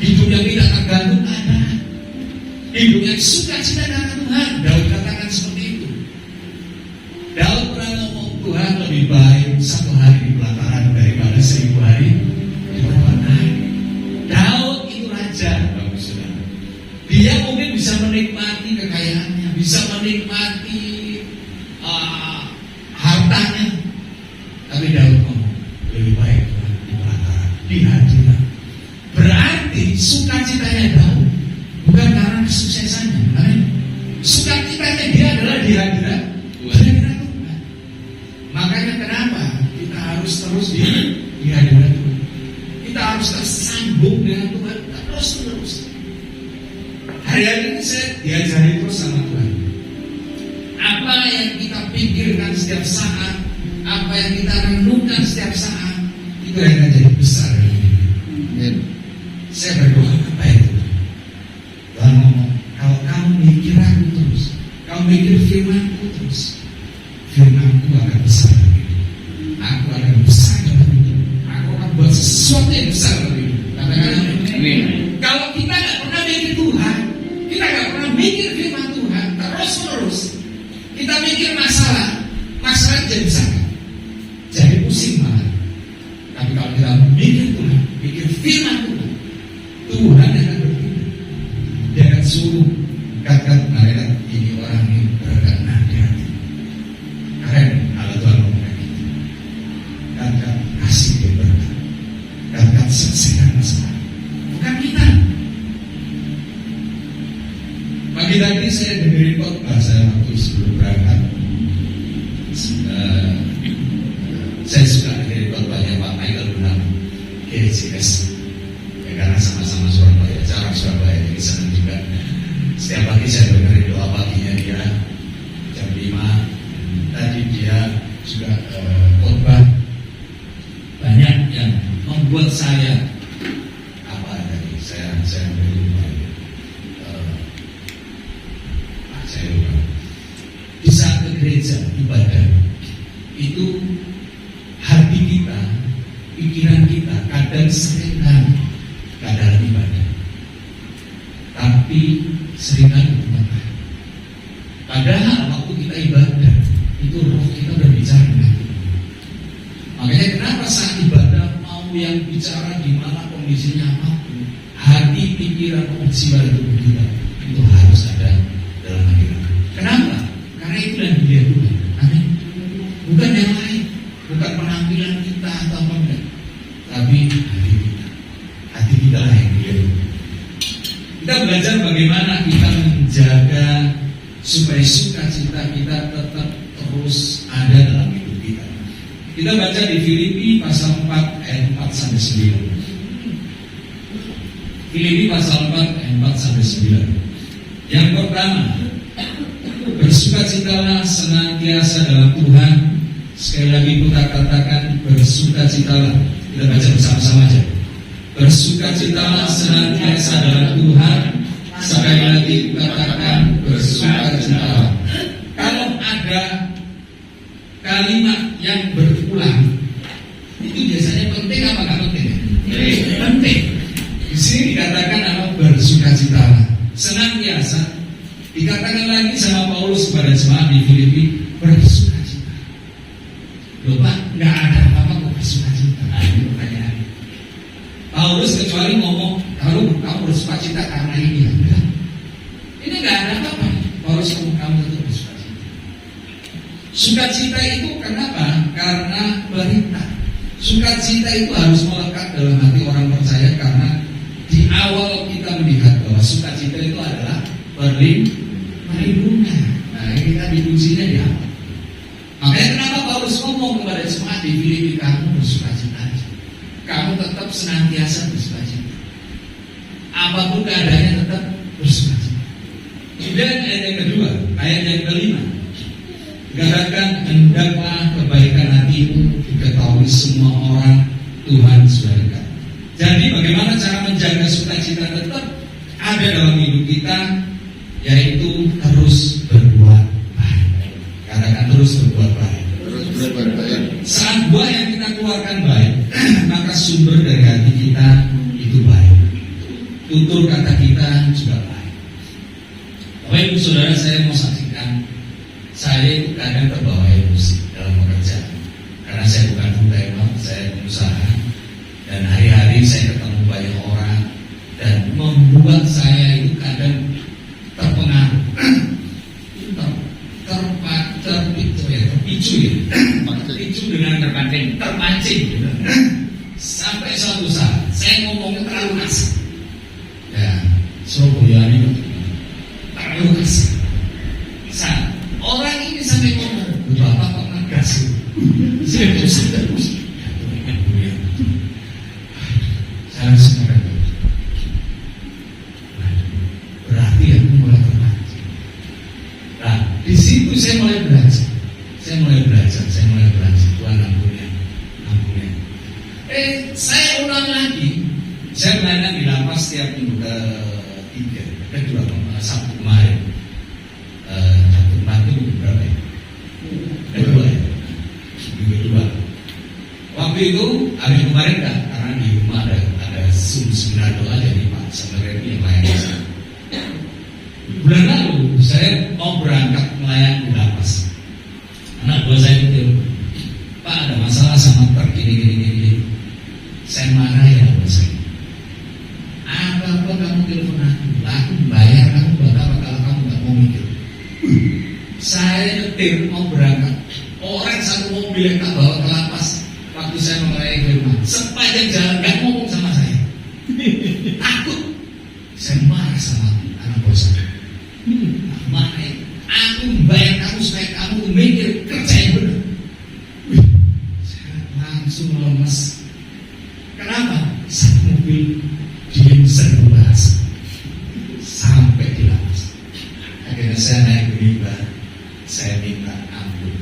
Hidup yang tidak tergantung keadaan, hidup yang sukacita karena Tuhan. Daud katakan seperti itu. Daud pernah ngomong, Tuhan lebih baik satu hari di pelataran daripada 1000 hari di perbuatan. Daud itu raja, bagus saudara. Dia mungkin bisa menikmati kekayaannya, bisa menikmati hartanya, tapi Daud ngomong lebih baik Tuhan di pelataran Sukacitanya dia adalah di hadirat Tuhan. Makanya kenapa kita harus terus di hadirat Tuhan. Kita harus tersambung dengan Tuhan terus. Hari-hari ini saya diajari terus sama Tuhan. Apa yang kita pikirkan setiap saat, apa yang kita renungkan setiap saat, itu yang akan jadi besar. Saya berdoa apa itu? Tuhan ngomong, kalau kamu mikir aku terus, kamu mikir firmanku terus, firmanku akan besar. Aku akan besar dalam hidup. Aku akan buat sesuatu yang besar dalam hidup. Katakan amin. Kalau kita nggak pernah mikir Tuhan, kita nggak pernah mikir firman Tuhan terus, kita mikir masalah jadi besar, jadi pusing malah. Tapi kalau kita mikir Tuhan, mikir firman Tuhan akan bertindak. Dia akan suruh katakan mereka ini orang ini berkenan di hati. Keren kalau Tuhan ngomong gitu. Katakan kasih dia berkat. Katakan selesaikan masalah. Bukan kita. Pagi tadi saya dengerin khotbah saya waktu sebelum berangkat. Saya suka dengerin khotbahnya Pak Michael Bunam KCS. Karena sama-sama Surabaya, orang Surabaya, jadi senang juga. Setiap pagi saya dengerin doa paginya dia jam 5. Tadi dia juga khotbah banyak yang membuat saya apa tadi saya lupa. Saya lupa. Di saat ke gereja ibadah itu hati kita, pikiran kita kadang seringkali dalam ibadah, tapi seringkali lupa. Padahal waktu kita ibadah itu roh kita berbicara dengan kita. Makanya kenapa saat ibadah mau yang bicara di mana kondisinya apapun, hati, pikiran, jiwa kita itu harus ada dalam hadirat. Kenapa? Karena itu yang dilihat Tuhan. Amin. Bukan yang lain, bukan penampilan kita atau apa enggak, tapi hati kita lah yang dilihat. Kita belajar bagaimana kita menjaga supaya sukacita kita tetap terus ada dalam hidup kita. Kita baca di Filipi pasal 4 ayat 4 sampai 9. Filipi pasal 4 ayat 4 sampai 9. Yang pertama, bersukacitalah senantiasa dalam Tuhan. Sekali lagi kita katakan bersukacitalah. Kita baca bersama-sama aja. Bersukacitalah senantiasa dalam Tuhan. Sekali lagi katakan bersukacitalah. Kalau ada kalimat yang berulang, itu biasanya penting apa nggak penting? Penting. Di sini dikatakan apa? Bersukacitalah. Senantiasa. Dikatakan lagi sama Paulus kepada jemaat di Filipi, bersukacita. Loh Pak, nggak ada apa-apa kok bersukacita. Ini pertanyaan. Paulus kecuali ngomong, kalau kamu bersukacita karena ini ya. Ini nggak ada apa-apa. Paulus ngomong kamu tetap bersukacita. Sukacita itu kenapa? Karena perintah. Sukacita itu harus melekat dalam hati orang percaya karena di awal kita melihat bahwa sukacita itu adalah perlindungan. Nah ini kita diujinya di awal. Makanya kenapa Paulus ngomong kepada jemaat di Filipi, kamu bersukacita aja. Kamu tetap senantiasa bersukacita. Apapun keadaannya tetap bersukacita. Kemudian ayat yang kedua, ayat yang kelima, dikatakan hendaklah kebaikan hatimu diketahui semua orang, Tuhan sudah dekat. Jadi bagaimana cara menjaga sukacita tetap ada dalam hidup kita? Yaitu terus berbuat baik. Katakan terus berbuat baik. Terus berbuat baik. Saat buah yang kita keluarkan baik, maka sumber dari hati kita itu baik. Tutur kata kita juga baik. Bapak Ibu Saudara, saya mau saksikan, saya itu kadang terbawa emosi dalam pekerjaan. Karena saya bukan full-timer, saya pengusaha. Dan hari-hari saya ketemu banyak orang dan membuat saya itu kadang terpengaruh, terpicu dengan terpancing. Sampai suatu saat saya ngomongnya terlalu kasar. Ya, Surabaya ini terlalu kasar. terus. Saya langsung mereka. Berarti aku mulai terpancing. Nah, di situ saya mulai belajar. Saya mulai belajar. Tuhan ampuni. Saya ulang lagi. Saya pelayanan di lapas setiap minggu kedua Sabtu kemarin. Sabtu berapa ya? Kedua. Waktu itu hari kemarin enggak, karena di rumah ada seminar doa jadi Pak sebenarnya yang melayani saya. Bulan lalu saya mau berangkat melayani di lapas. Anak buah saya itu, Pak ada masalah sama truk gini. Saya marah ya bos saya. Apa kamu telepon aku bayar kamu buat apa kalau kamu nggak mau mikir? Saya nyetir mau berangkat, orang satu mobil yang tak bawa ke lapas. Waktu saya melayani firman, sepanjang jalan nggak ngomong sama saya. Takut. Saya marah sama anak bos saya. Marah. Aku bayar kamu supaya kamu mikir kerja yang benar. Saya langsung lemes. Kenapa? Satu mobil diam seribu bahasa sampai di lapas. Akhirnya saya naik riba, saya minta ampun.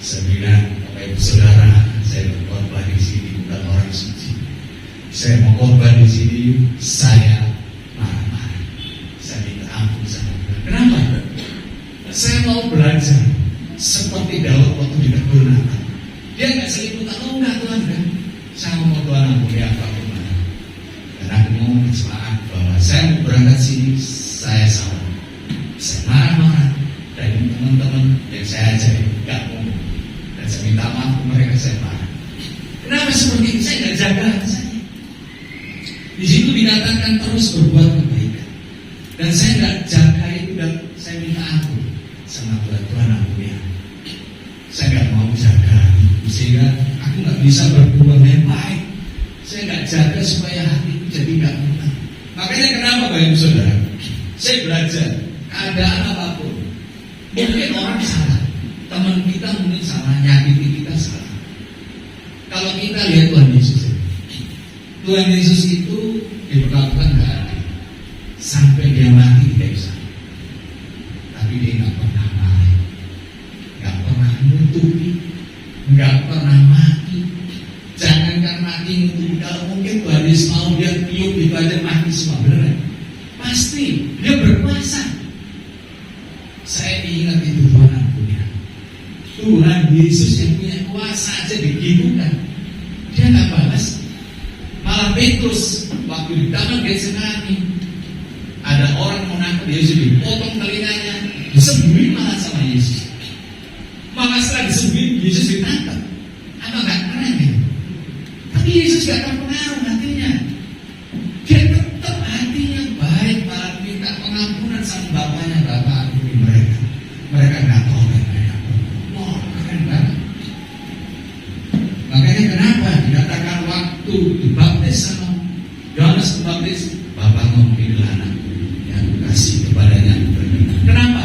Saya bilang, Bapak Ibu Saudara, saya berkorban di sini bukan orang suci. Saya mau korban di sini, saya marah-marah. Saya minta ampun sama Tuhan. Kenapa? Saya mau belajar seperti Daud waktu di kebun Natal. Dia nggak seliput, enggak Tuhan kan? Saya mau Tuhan ampuni apapun. Dan aku mau bersemangat bahwa saya mau berangkat sini, saya salah. Saya marah-marah dan teman-teman yang saya ajari nggak mau. Dan saya minta maaf ke mereka, saya marah. Kenapa seperti itu? Saya nggak jaga hati saya. Di situ dikatakan terus berbuat kebaikan. Dan saya nggak jaga itu dan saya minta ampun sama Tuhan ampuni aku. Saya nggak mau jaga itu sehingga aku nggak bisa berbuat yang baik. Saya nggak jaga supaya hati itu jadi nggak tenang. Makanya kenapa Bapak Ibu Saudara? Saya belajar keadaan apapun. Mungkin orang salah, teman kita mungkin salah, nyakiti kita salah. Kalau kita lihat Tuhan Yesus, Tuhan Yesus itu diperlakukan nggak adil, sampai dia mati tidak bisa. Tapi dia nggak pernah marah, nggak pernah menutupi, nggak pernah mati. Jangankan mati menutupi, kalau mungkin Tuhan Yesus mau dia tiup di badan mati semua beneran. Pasti dia berkuasa. Saya ingat itu Tuhan ampuni. Tuhan Yesus yang punya kuasa aja digitukan, dia nggak balas. Malah Petrus waktu di taman Getsemani ada orang mau nangkep Yesus, dipotong telinganya, disembuhin malah sama Yesus. Malah setelah disembuhin Yesus ditangkap. Apa nggak keren ya? Tapi Yesus nggak terpengaruh hatinya. Dia tetap hatinya baik, malah minta pengampunan sama bapaknya. Bapak ampuni mereka. Mereka nggak tahu apa yang mereka berbuat. Wah, keren banget. Makanya kenapa dikatakan waktu dibaptis sama Yohanes Pembaptis, Bapak memilih anak yang kasih kepadanya. Kenapa?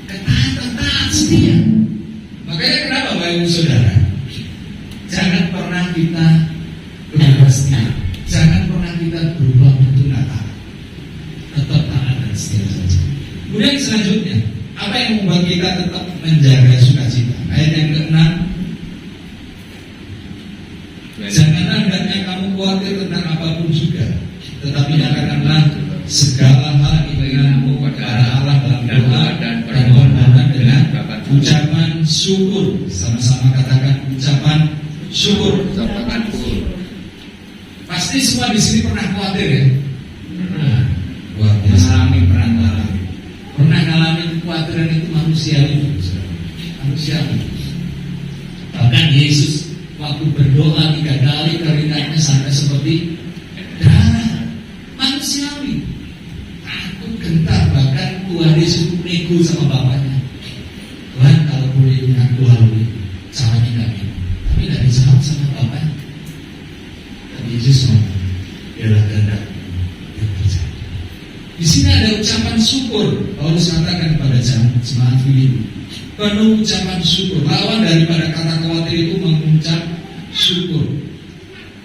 Ketaatan setia. Makanya kenapa Bapak Ibu Saudara, jangan pernah kita berubah setia. Jangan pernah kita berubah untuk Natal. Tetap taat dan setia saja. Kemudian selanjutnya, apa yang membuat kita tetap menjaga sukacita? Ayat yang ke-6. Janganlah hendaknya kamu khawatir tentang apapun juga, tetapi nyatakanlah segala hal dengan kepada Allah dalam doa dan permohonan dengan ucapan syukur. Sama-sama katakan ucapan syukur. Ucapan syukur. Pasti semua di sini pernah khawatir ya. Luar biasa. Pernah ngalamin kekhawatiran itu manusiawi. Bahkan Yesus waktu berdoa 3 kali keringatnya sampai seperti darah. Manusiawi. Takut, gentar, bahkan Tuhan Yesus nego sama bapaknya. Tuhan kalau boleh aku lalui cara tidak ini. Tapi tidak dijawab sama bapaknya. Tapi Yesus ngomong, biarlah kehendak yang terjadi. Di sini ada ucapan syukur. Paulus katakan kepada jemaat Filipi, penuh ucapan syukur. Lawan daripada kata khawatir itu mengucap syukur.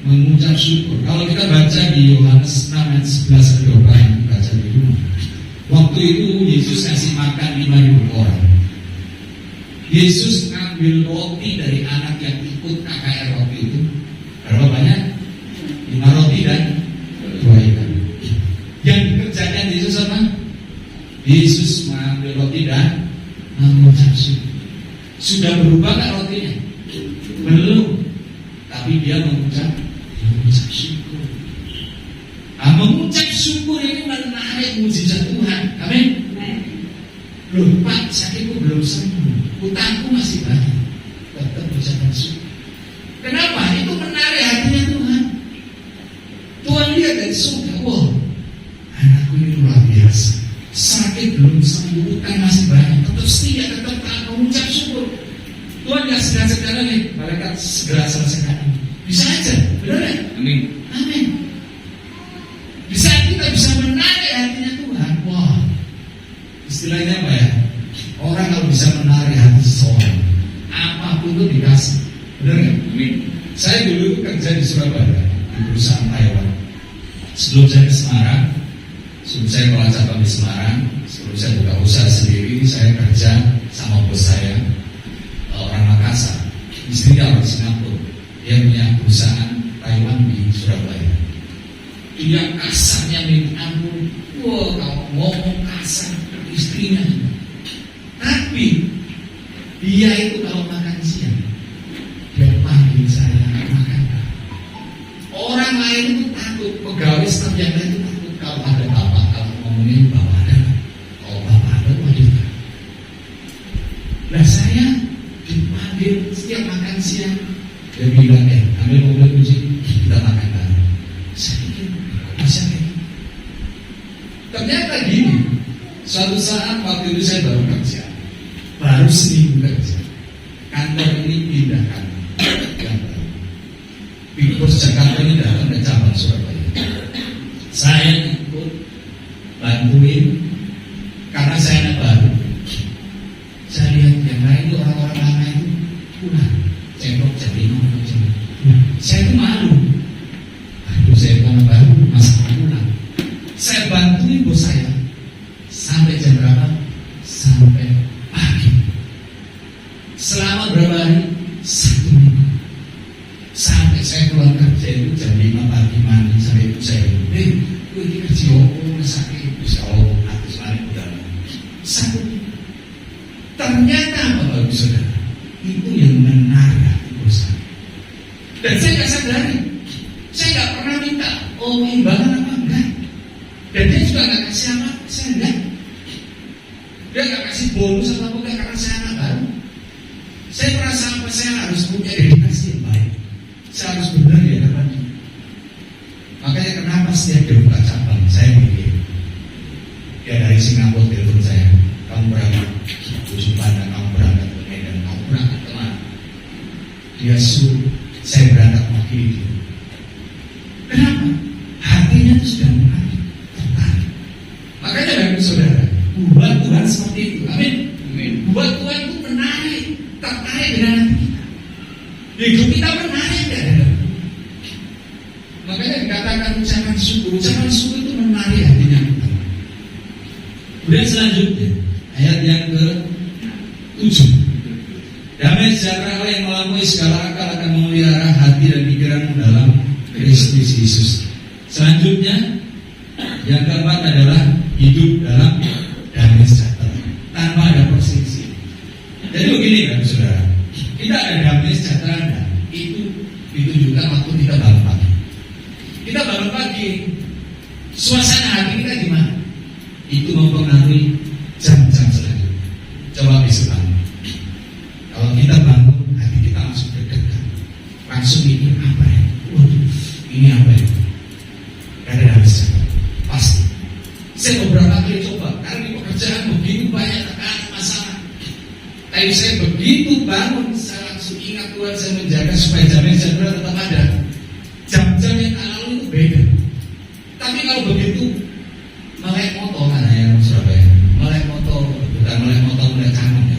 Mengucap syukur. Kalau kita baca di Yohanes 6 ayat 11 ke 12, baca di rumah. Waktu itu Yesus kasih makan 5.000 orang. Yesus ngambil roti dari anak yang ikut KKR waktu itu. Berapa banyak? 5 roti dan 2 ikan. Yang dikerjakan Yesus apa? Yesus mengambil roti dan mengucap syukur. Sudah berubah nggak rotinya? Belum. Tapi dia mengucap syukur. Mengucap syukur ini menarik mujizat Tuhan. Amin. Loh Pak, sakitku belum sembuh, utangku masih banyak. Tetap ucapan syukur. Kenapa? Itu menarik hatinya Tuhan. Tuhan lihat dari surga, wah, anakku ini luar biasa. Sakit belum sembuh, utang masih banyak. Tetap setia, tetap taat, mengucap syukur. Tuhan gak segera-segera nih, malaikat segera selesaikan. Bisa aja, benar ya? Amin. Amin. Di saat kita bisa menarik hatinya Tuhan, wah, istilahnya apa ya? Orang kalau bisa menarik hati seseorang, apapun itu dikasih. Benar nggak? Amin. Saya dulu kerja di Surabaya di perusahaan Taiwan. Sebelum saya ke Semarang, sebelum saya kelola cabang di Semarang, sebelum saya buka usaha sendiri, saya kerja sama bos saya, orang Makassar. Istrinya orang Singapura. Dia punya perusahaan Taiwan di Surabaya. Dia kasarnya minta ampun. Wah, kalau ngomong kasar ke istrinya. Tapi dia itu kalau makan siang, dia panggil saya makan. Orang lain itu takut, pegawai staf yang lain itu takut kalau ada bapak, kalau ngomongin bapak ada, kalau bapak ada wajib. Nah saya dipanggil setiap makan siang, dia bilang ambil mobil kunci, kita makan bareng. Saya pikir bisa kayak gitu. Ternyata gini, suatu saat waktu itu saya baru kerja, baru seminggu kerja. Kantor ini pindah kantor. Bos Jakarta ini datang ke cabang Surabaya. Saya ikut bantuin karena saya anak baru. Saya lihat yang lain itu orang-orang lama itu pulang, cendok jadi saya itu malu. Aduh, saya anak baru masa pulang. Saya bantuin bos saya sampai jam berapa? Sampai pagi. Selama berapa hari? 1 minggu. Sampai saya pulang kerja itu jam 5 pagi mandi sampai ibu saya bilang, gue ini kerja apa? Sakit ibu saya atas mari udah 1 minggu. Ternyata Bapak Ibu Saudara, itu yang menarik hati bos saya. Dan saya nggak sadari, saya nggak pernah minta imbalan apa enggak. Dan dia juga nggak kasih apa, saya enggak. Dia nggak kasih bonus apa enggak karena saya anak baru. Saya merasa apa saya harus punya dedikasi yang baik. Saya harus benar di hadapan dia. Makanya kenapa setiap dia buka cabang, saya mikir. Dia dari Singapura telepon saya, kamu berangkat ujung pandang, kamu berangkat ke Medan, kamu berangkat kemana? Dia suruh saya berangkat wakili dia. Kenapa? Hatinya itu sudah mulai tertarik. Makanya Bapak Saudara, buat Tuhan seperti itu. Amin. Amin. Buat Tuhan itu menarik, tertarik dengan hati kita. Hidup kita menarik ya. Makanya dikatakan ucapan syukur itu menarik hatinya kita. Kemudian selanjutnya ayat yang ke-7. Damai sejahtera Allah yang melampaui segala akal akan memelihara hati dan pikiranmu dalam Kristus Yesus. Selanjutnya yang keempat adalah hidup dalam damai sejahtera tanpa ada perselisih. Jadi begini kan saudara, kita ada damai sejahtera itu ditunjukkan waktu kita bangun pagi. Kita bangun pagi, suasana hati kita gimana? Itu mempengaruhi jam-jam selanjutnya. Coba besok bangun. Kalau kita bangun, hati kita langsung deg-degan, langsung mikir apa ya? Waduh, ini apa ya? Karena damai sejahtera pasti. Saya beberapa kali coba, karena di pekerjaan begitu banyak tekanan masalah. Tapi saya begitu bangun, saya langsung ingat Tuhan, saya menjaga supaya damai sejahtera tetap ada. Jam-jam yang lalu itu beda. Tapi kalau begitu, melek motor kan ya Surabaya, melek motor, bukan melek motor melek canggih ya.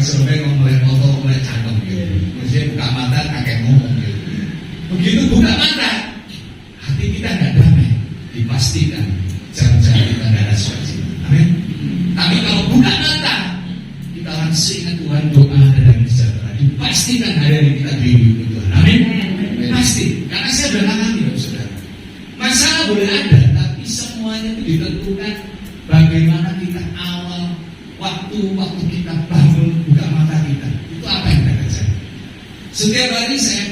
orang Surabaya ngomong mulai foto, mulai cangkem gitu. Maksudnya buka mata, kakek ngomong gitu. Begitu buka mata, hati kita nggak damai. Dipastikan jalan-jalan kita nggak ada sukacita. Amin. Tapi kalau buka mata, kita langsung ingat Tuhan, doa dan damai sejahtera. Dipastikan hari ini kita dihidupi Tuhan. Amin. Pasti. Karena saya udah ngalami, saudara. Masalah boleh ada, tapi semuanya itu ditentukan bagaimana kita awal waktu kita bangun buka mata kita. Itu apa yang kita kerjakan. Setiap hari saya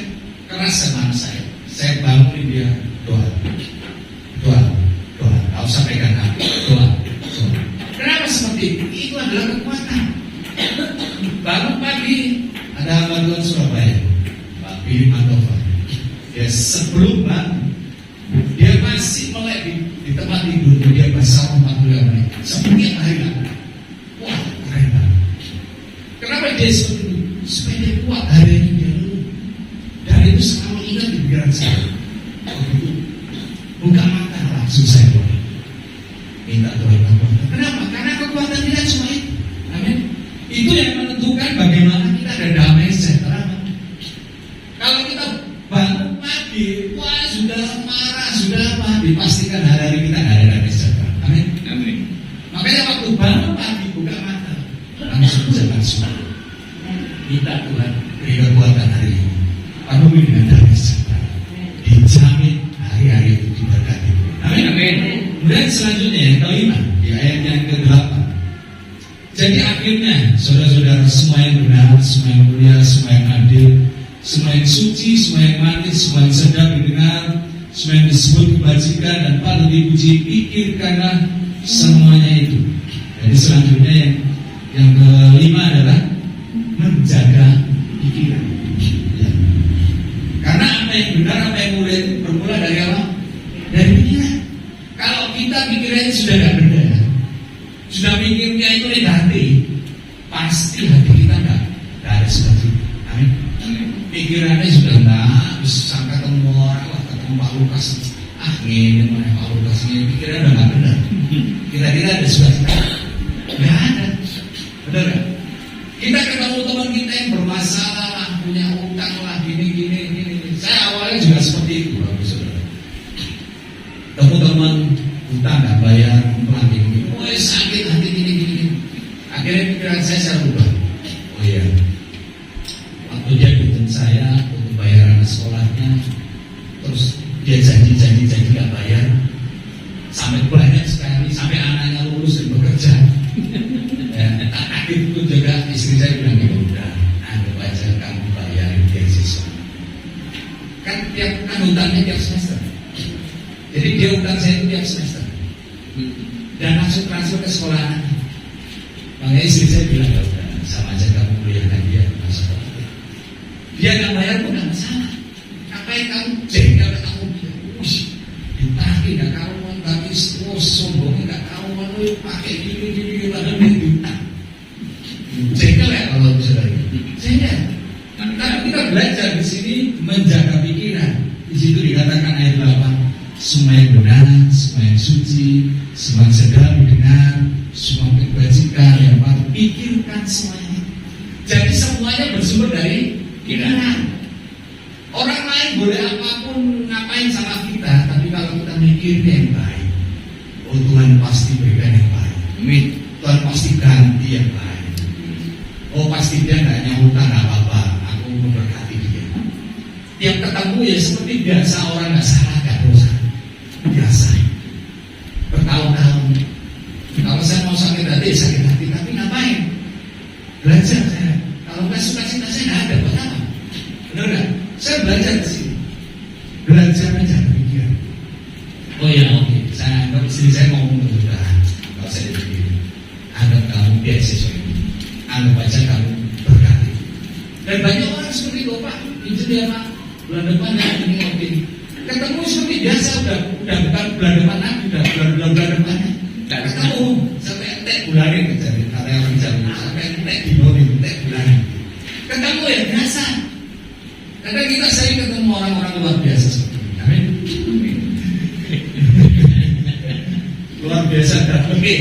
keras sama anak saya bangunin dia doa. Gak usah pegang hati, doa. Kenapa seperti itu? Itu adalah kekuatan. Bangun pagi ada hamba Tuhan Surabaya, Pak Billy Mantova. Dia sebelum bangun, dia masih melek di tempat tidur, dia baca 45 menit. Setiap hari lakukan. Wah, keren banget. Kenapa dia seperti itu? Supaya dia kuat hari ini dia dulu. Dan itu selalu ingat di pikiran saya. Begitu buka mata langsung saya doa. Minta Tuhan kekuatan. Kenapa? Karena kekuatan tidak cuma itu. Amin. Itu yang menentukan bagaimana kita ada damai sejahtera. Kalau kita bangun pagi, wah sudah marah, sudah apa? Dipastikan hari kita nggak ada damai sejahtera. Amin. Amin. Makanya waktu bangun pagi buka mata, langsung jangan suara. Minta Tuhan beri kekuatan hari ini. Penuhi dengan damai sejahtera. Dijamin hari-hari itu diberkati. Amin. Amin. Kemudian selanjutnya yang kelima, di ayat yang ke-8. Jadi akhirnya, saudara-saudara, semua yang benar, semua yang mulia, semua yang adil, semua yang suci, semua yang manis, semua yang sedap didengar, semua yang disebut kebajikan dan patut dipuji, pikirkanlah semuanya itu. Jadi selanjutnya yang kelima adalah menjaga pikiran. Ya. Karena apa yang benar, apa yang mulia itu bermula dari apa? Dari pikiran. Kalau kita pikirannya sudah tidak benar, sudah mikirnya itu negatif, pasti hati kita nggak ada seperti itu. Amin. Pikirannya sudah enggak, sampai ketemu orang, ketemu Pak Lukas, ini mana Pak Lukas ini, pikirannya udah nggak benar. Kira-kira ada sukacita? Nggak ada, benar nggak? Kita ketemu teman kita yang bermasalah, punya utang lah, gini. Saya awalnya juga seperti itu, Bapak Saudara. Teman-teman utang nggak bayar, gini. Sakit hati gini. Akhirnya pikiran saya berubah. Oh iya, waktu dia bikin saya untuk bayaran sekolahnya, terus dia janji nggak bayar, sampai banyak sekali, sampai anaknya lulus dan bekerja. Akhir itu juga istri saya bilang ya udah, anggap aja kamu bayar beasiswa. Kan hutangnya tiap semester. Jadi dia utang saya itu tiap semester. Dan langsung transfer ke sekolah anaknya. Makanya istri saya bilang ya udah, sama aja kamu kuliahkan dia masuk. Dia nggak bayar pun nggak masalah. Ngapain kamu jengkel kamu dia? Ditagih nggak karuan, tapi sombong nggak karuan, pakai gini padahal dia diutang. Jengkel ya kalau saudara. Jengkel. Tapi kita belajar di sini menjaga pikiran. Di situ dikatakan ayat 8. Semua yang benar, semua yang suci, semua yang sedap didengar, semua kebajikan yang patut pikirkan semuanya. Jadi semuanya bersumber dari pikiran. Orang lain boleh apapun ngapain sama kita, tapi kalau kita mikirnya yang baik, oh Tuhan pasti berikan yang baik. Amin. Tuhan pasti ganti yang baik. Oh pasti dia nggak nyahutang apa-apa. Aku memberkati dia. Tiap ketemu ya seperti biasa, orang nggak salah, nggak dosa. Biasa bertahun-tahun. Kalau saya mau sakit hati, tapi ngapain? Belajar saya. Kalau nggak suka cita saya nggak ada buat apa? Benar nggak? Saya belajar di sini. Belajar menjaga pikiran. Oh ya oke. Saya anggap istri saya mau mudah-mudahan. Kalau saya dipikirin, anggap kamu beasiswa ini. Anggap aja kamu berkati. Dan banyak orang seperti itu, Pak. Itu dia Pak. Bulan depan ini oke. Ketemu seperti biasa, udah bukan bulan depan lagi, udah bulan depannya. Nggak ketemu, sampai entek bulanin, kata orang Jawa, sampai entek dinonin, entek bulanin. Ketemu ya biasa. Karena kita sering ketemu orang-orang luar biasa seperti ini. Amin. Luar biasa dan oke.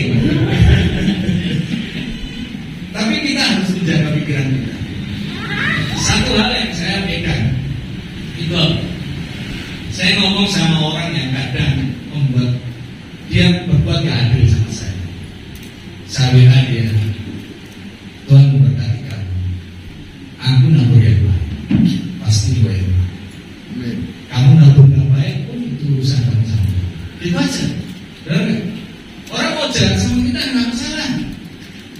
Tapi kita harus menjaga menjaga pikiran kita. Satu hal yang saya pegang itu apa? Saya ngomong sama orang yang kadang membuat dia berbuat gak adil sama saya. Saya bilang dia, Tuhan memberkati kamu. Aku nabur yang baik, pasti gue yang baik. Kamu nabur yang baik pun itu urusan kamu sama. Itu aja, benar nggak? Orang mau jalan sama kita nggak masalah.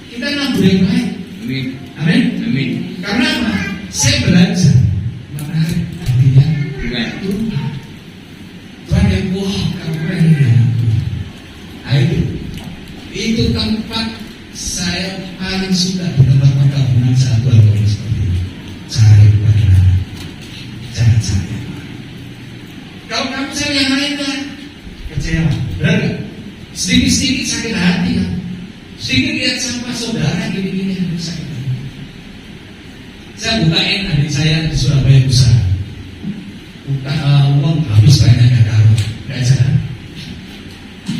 Kita nabur yang baik. Amin. Amin. Amin. Karena apa? Saya belajar menarik hatinya Tuhan. Tuhan yang wah keren ya. Nah, itu tempat saya paling suka di tempat perkebunan satu atau seperti ini. Cari kebenaran, jangan cari yang lain. Kalau kamu cari yang lain kan kecewa, benar nggak? Sedikit-sedikit sakit hati kan. Sedikit lihat sama saudara gini-gini sakit hati. Saya bukain adik saya di Surabaya usaha. Buka uang habis banyak gak taruh, gak jalan.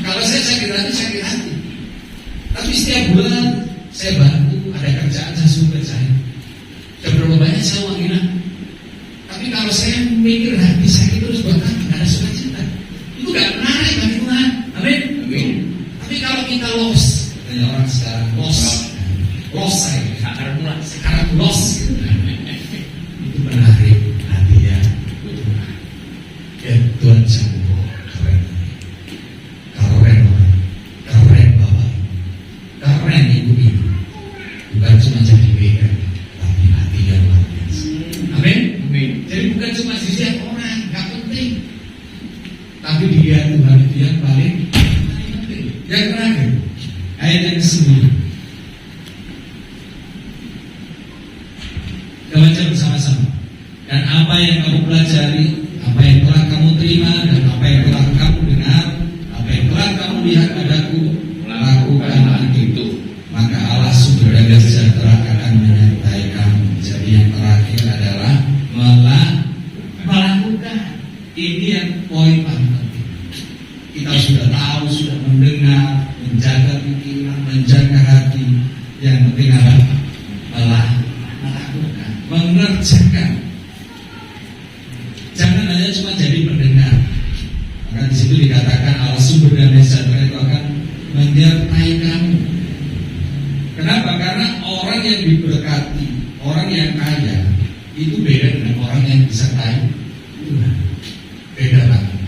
Kalau saya sakit hati. Tapi setiap bulan saya bantu, ada kerjaan saya suruh kerjain. Dan berapa banyak saya uangin. Tapi kalau saya mikir hati saya terus buat apa? Gak ada sukacita. Itu gak menarik bagi Tuhan. Amin. Amin. Tapi kalau kita lost, katanya orang sekarang lost saya. Sekarang lost. Gitu. Itu menarik hatinya Tuhan. Ya Tuhan sanggup keren. Keren Bapak. Keren Ibu-ibu. Bukan cuma jadi WR, tapi hatinya luar biasa. Amin. Amin. Jadi bukan cuma dilihat orang, gak penting. Tapi dia Tuhan itu yang paling penting. Yang terakhir, ayat yang ke-9. Kita baca bersama-sama. Dan apa yang kamu pelajari, apa yang telah kamu terima, dan apa yang telah kamu dengar, apa yang telah kamu lihat padaku, lakukanlah itu. Maka Allah sumber daya sejahtera akan menyertai kamu. Jadi yang terakhir adalah melakukan. Ini yang poin paling penting. Kita sudah tahu, sudah mendengar, menjaga pikiran, menjaga hati. Yang penting adalah melakukan, mengerjakan. Jangan hanya cuma jadi pendengar. Maka di situ dikatakan Allah sumber daya sejahtera itu akan menyertai kamu. Kenapa? Karena orang yang diberkati, orang yang kaya itu beda dengan orang yang disertai Tuhan. Beda banget.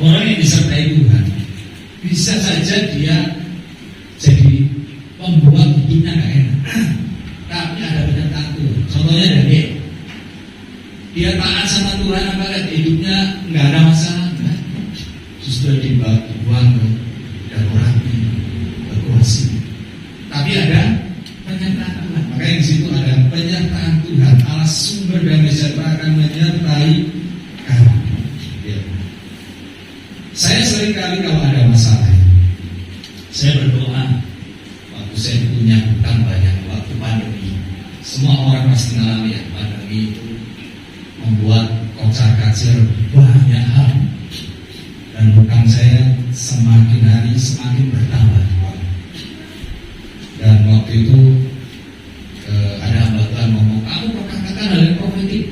Orang yang disertai Tuhan bisa saja dia jadi membuat hidupnya gak enak, tapi ada penyertaan Tuhan. Contohnya Daniel, dia taat sama Tuhan, apakah hidupnya nggak ada masalah? Justru dibuang dan orang berkuasa. Tapi ada penyertaan Tuhan. Makanya di situ ada penyertaan Tuhan. Allah sumber damai sejahtera akan menyertai kamu. Ya. Saya sering kali kalau ada masalah, saya berdoa. Waktu saya punya hutang banyak, waktu pandemi, semua orang pasti mengalami ya, pandemi itu membuat kocar-kacir banyak hal. Dan hutang saya semakin hari semakin bertambah. Dan waktu itu ada hamba Tuhan ngomong, kamu perkatakan hal yang profetik.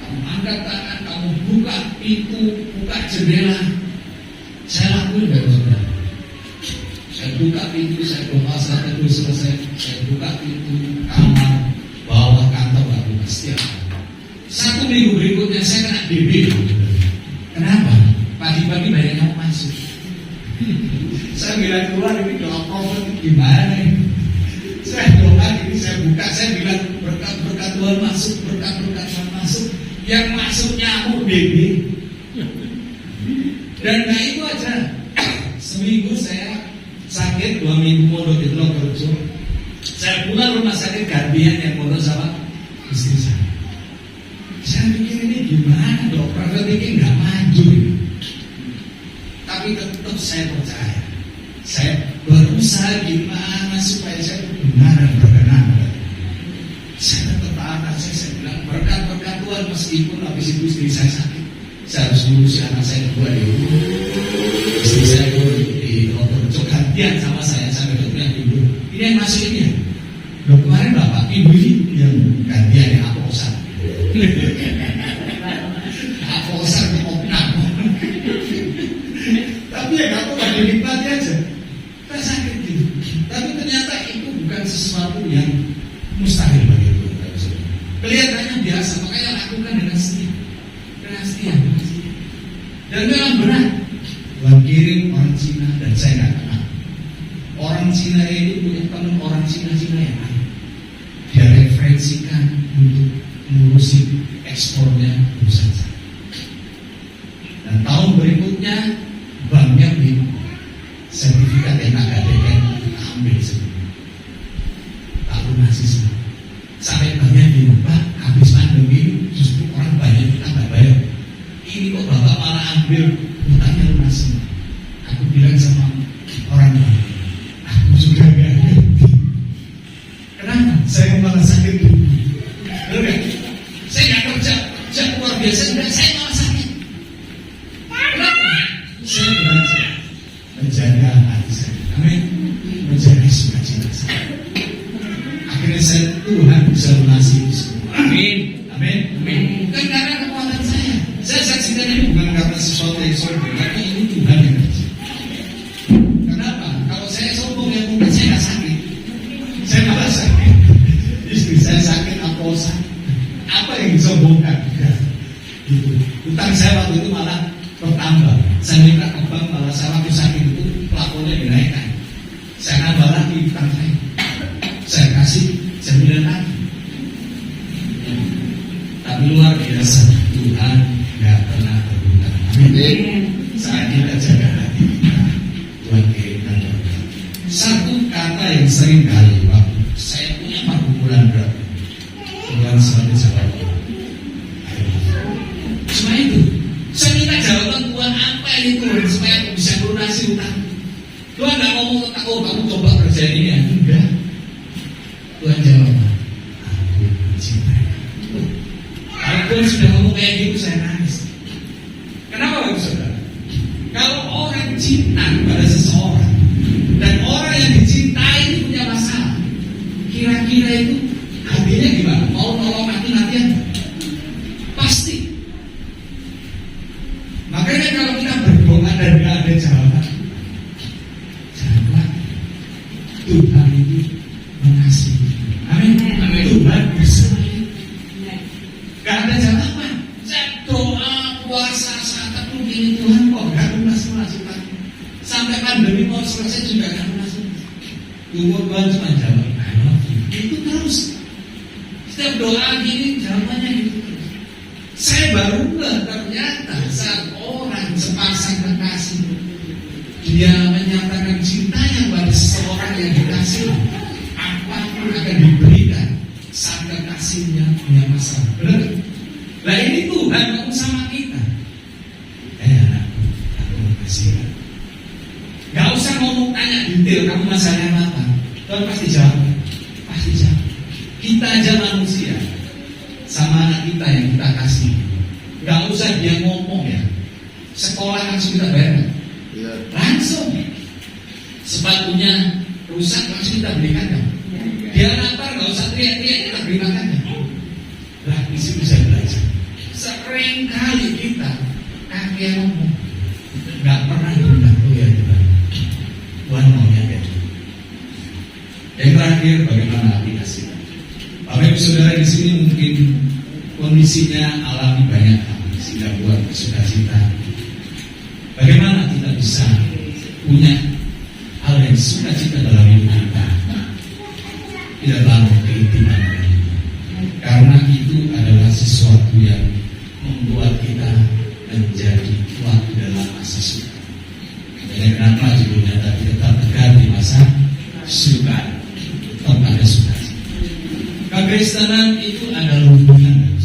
Kamu angkat tangan, kamu buka pintu, buka jendela. Saya lakuin dari saudara. Saya buka pintu, saya doa sampai itu selesai. Saya buka pintu kamar, bawah kantor, aku pasti ada. 1 minggu berikutnya saya kena DB. Kenapa? Pagi-pagi banyak yang masuk. Saya bilang keluar ini doa profet gimana ini? Saya doa ini, saya buka, saya bilang berkat-berkat Tuhan masuk, berkat-berkat Tuhan masuk. Yang masuk nyamuk DB. Dan nah itu aja. Seminggu saya sakit, 2 minggu mondok di Lokerjo. Saya pulang rumah sakit gantian yang mondok sama istri saya. Saya pikir ini gimana dokter, saya pikir nggak maju ini. Tapi tetap saya percaya. Saya berusaha gimana supaya saya benar dan berkenan. Saya tetap taat, saya bilang berkat-berkat Tuhan meskipun habis itu istri saya sakit. Saya harus ngurusi anak saya berdua di rumah. Istri saya pun di Lokerjo gantian sama saya sampai dokternya tidur. Ini yang masuk ini ya. Loh, kemarin Bapak Ibu ini yang gantiannya Aposan. Aposan ke opnam. Tapi ya kamu gak dinikmati aja. Kita sakit gitu. Tapi ternyata itu bukan sesuatu yang mustahil bagi Tuhan. Kelihatannya biasa, makanya lakukan dengan setia. Dengan setia. Dan memang benar. Tuhan kirim orang Cina dan saya nggak kenal. Orang Cina ini punya teman orang Cina-Cina yang lain. Dia referensikan untuk ngurusin ekspornya perusahaan saya. Dan tahun berikutnya banknya beli sertifikat yang AKDN ambil semua. Tak lunasi semua. Sampai banknya bilang, Pak, habis pandemi justru orang banyak kita nggak bayar. Ini kok Bapak malah ambil hutangnya lunas semua. Aku bilang sama orang lain, aku sudah gak ngerti. Kenapa? Saya malah sakit dulu. Benar? Saya gak kerja luar biasa, dan saya malah sakit. Kenapa? Saya belajar menjaga hati saya. Amin. Menjaga sukacita saya. Akhirnya saya Tuhan bisa lunasi itu semua. Amin. Amin. Amin. Bukan karena kekuatan saya. Saya saksikan ini bukan karena sesuatu yang sombong, tapi ini Tuhan yang kerja. Kenapa? Kalau saya sombong ya mungkin saya nggak sakit. Saya malah sakit. Istri saya sakit aposan. Apa yang disombongkan? Gitu. Utang saya waktu itu malah bertambah. Saya minta ke bank, malah saya waktu sakit itu pelapornya dinaikkan. Saya nambah lagi utang saya. Saya kasih jaminan lagi. Tapi luar biasa, Tuhan gak pernah berhutang. Amin. Saat kita jaga hati kita, Tuhan kirimkan berkat. Satu kata yang sering kali waktu saya punya pergumulan berat, Tuhan selalu jawab. Cuma itu, saya minta jawaban Tuhan apa ini Tuhan supaya aku bisa melunasi hutang. Tuhan gak ngomong tentang kamu coba kerja ini ya, enggak. Tuhan jawab, aku mencintai. Kalau sudah ngomong kayak gitu saya nangis. Kenapa Bapak Saudara? Kalau orang cinta pada seseorang dan orang yang dicintai itu punya masalah, kira-kira itu hatinya gimana? Mau nolong mati-matian? Pasti. Makanya kalau kita berdoa dan gak ada jawaban, jangan khawatir. Tuhan itu mengasihi. Amin. Amin. Tuhan bisa. Gak ada jawaban. Saya doa, puasa, saat ini Tuhan kok gak lunas-lunas. Sampai pandemi mau selesai juga gak lunas-lunas. Tuhan cuma jawab, I love you. Itu terus. Setiap doa gini jawabannya gitu terus. Saya baru ternyata saat orang sepasang kekasih dia menyatakan cintanya pada seseorang yang dikasih, apapun akan diberikan saat kekasihnya punya masalah. Benar? Nah ini Tuhan ngomong sama kita. Anakku, aku makasih. Gak usah ngomong tanya detail kamu masalahnya apa. Tuhan pasti jawab. Pasti jawab. Kita aja manusia sama anak kita yang kita kasih. Gak usah dia ngomong ya. Sekolah langsung kita bayar. Langsung. Sepatunya rusak langsung kita belikan kan. Dia lapar gak usah teriak-teriak kita beri makannya. Lah di situ saya belajar. Sering kali kita kaki ngomong nggak pernah bilang oh ya Tuhan, Tuhan maunya kayak gitu. Yang terakhir bagaimana aplikasi? Bapak Ibu Saudara di sini mungkin kondisinya alami banyak hal sehingga buat sukacita. Bagaimana kita bisa punya hal yang sukacita dalam hidup kita? Tidak bangun keintiman. Karena itu adalah sesuatu yang membuat kita menjadi kuat dalam masa suka. Jadi kenapa judulnya tadi tetap tegar di masa suka, tetap ada suka. Kekristenan itu adalah hubungan.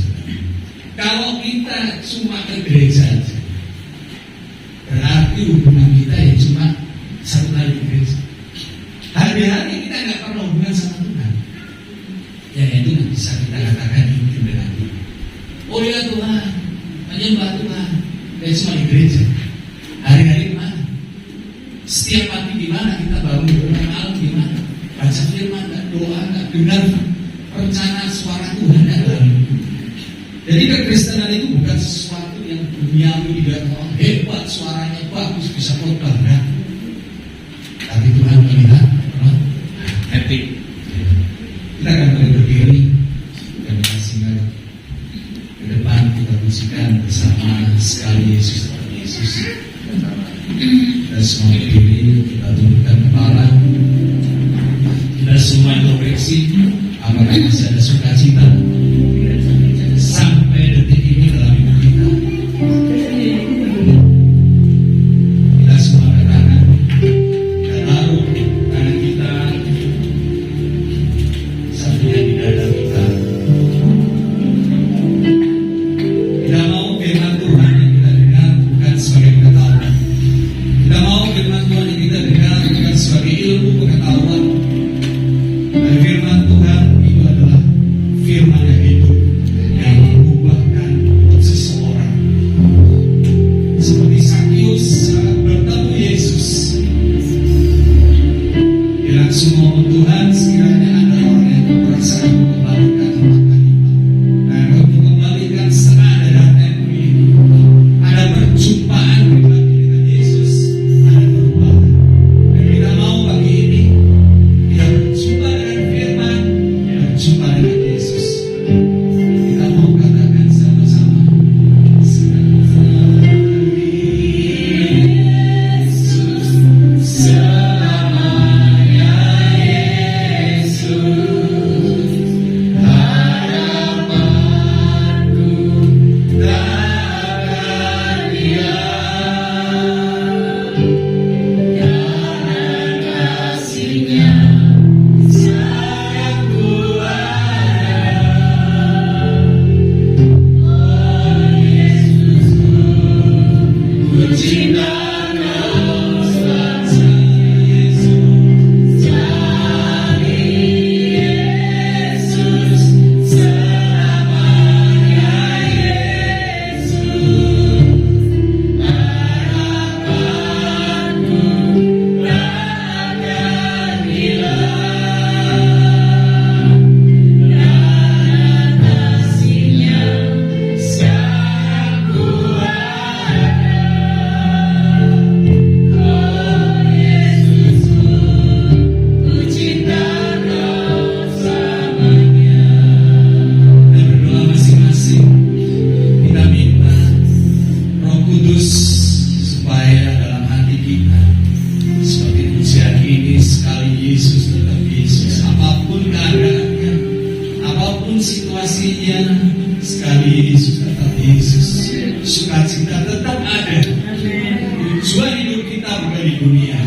Kalau kita cuma ke gereja aja, berarti hubungan kita ya cuma satu kali ke gereja. Hari-hari kita nggak pernah hubungan sama Tuhan. Ya itu bisa kita katakan intim dengan Tuhan. Oh ya Tuhan, menyembah Tuhan. Dan cuma di gereja. Hari-hari mana? Setiap pagi di mana kita bangun, malam di mana? Baca firman kan? doa, nggak dengar rencana suara Tuhan dalam hidup. Jadi kekristenan itu bukan sesuatu yang duniawi, tidak hebat, suaranya bagus, bisa khotbah, enggak. Tapi Tuhan melihat etik. Kita akan mulai berdiri dan kasih ke depan kita pujikan bersama sekali Yesus Tuhan Yesus. Kita semua berdiri, kita tundukkan kepala, kita semua introspeksi apakah masih ada sukacita sampai detik ini dalam hidup kita. Kita semua angkat tangan, kita taruh tangan kita satunya di dada kita. Kita mau firman Tuhan yang kita dengar bukan sebagai pengetahuan. Kita mau firman Tuhan yang kita dengar bukan sebagai ilmu pengetahuan. Dan firman Tuhan itu adalah firman yang hidup, yang mengubahkan seseorang. Seperti Sakius saat bertemu Yesus, dia langsung ngomong, Tuhan, sekiranya ada orang yang berperasa mengembalikan makan dan untuk mengembalikan setengah dari hartamu ini, ada perjumpaan pribadi dengan Yesus, ada perubahan. Dan kita mau pagi ini kita berjumpa dengan firman, berjumpa dengan Yesus. Kita mau katakan sama-sama, sekali Yesus, selamanya Yesus, harapanku takkan hilang, karena kasih-Nya sayangku ada. Oh Yesusku, ku cinta Kau sekali Yesus, sekali Yesus, selamanya Yesus, harapanku takkan hilang, karena kasih-Nya sayangku ada. Oh Yesusku, ku cinta Kau selamanya. Dan berdoa masing-masing, kita minta Roh Kudus supaya dalam hati kita seperti pujian ini, sekali Yesus tetap Yesus, apapun keadaannya, apapun situasinya, sekali Yesus tetap Yesus, sukacita tetap ada. Tujuan hidup kita bukan di dunia,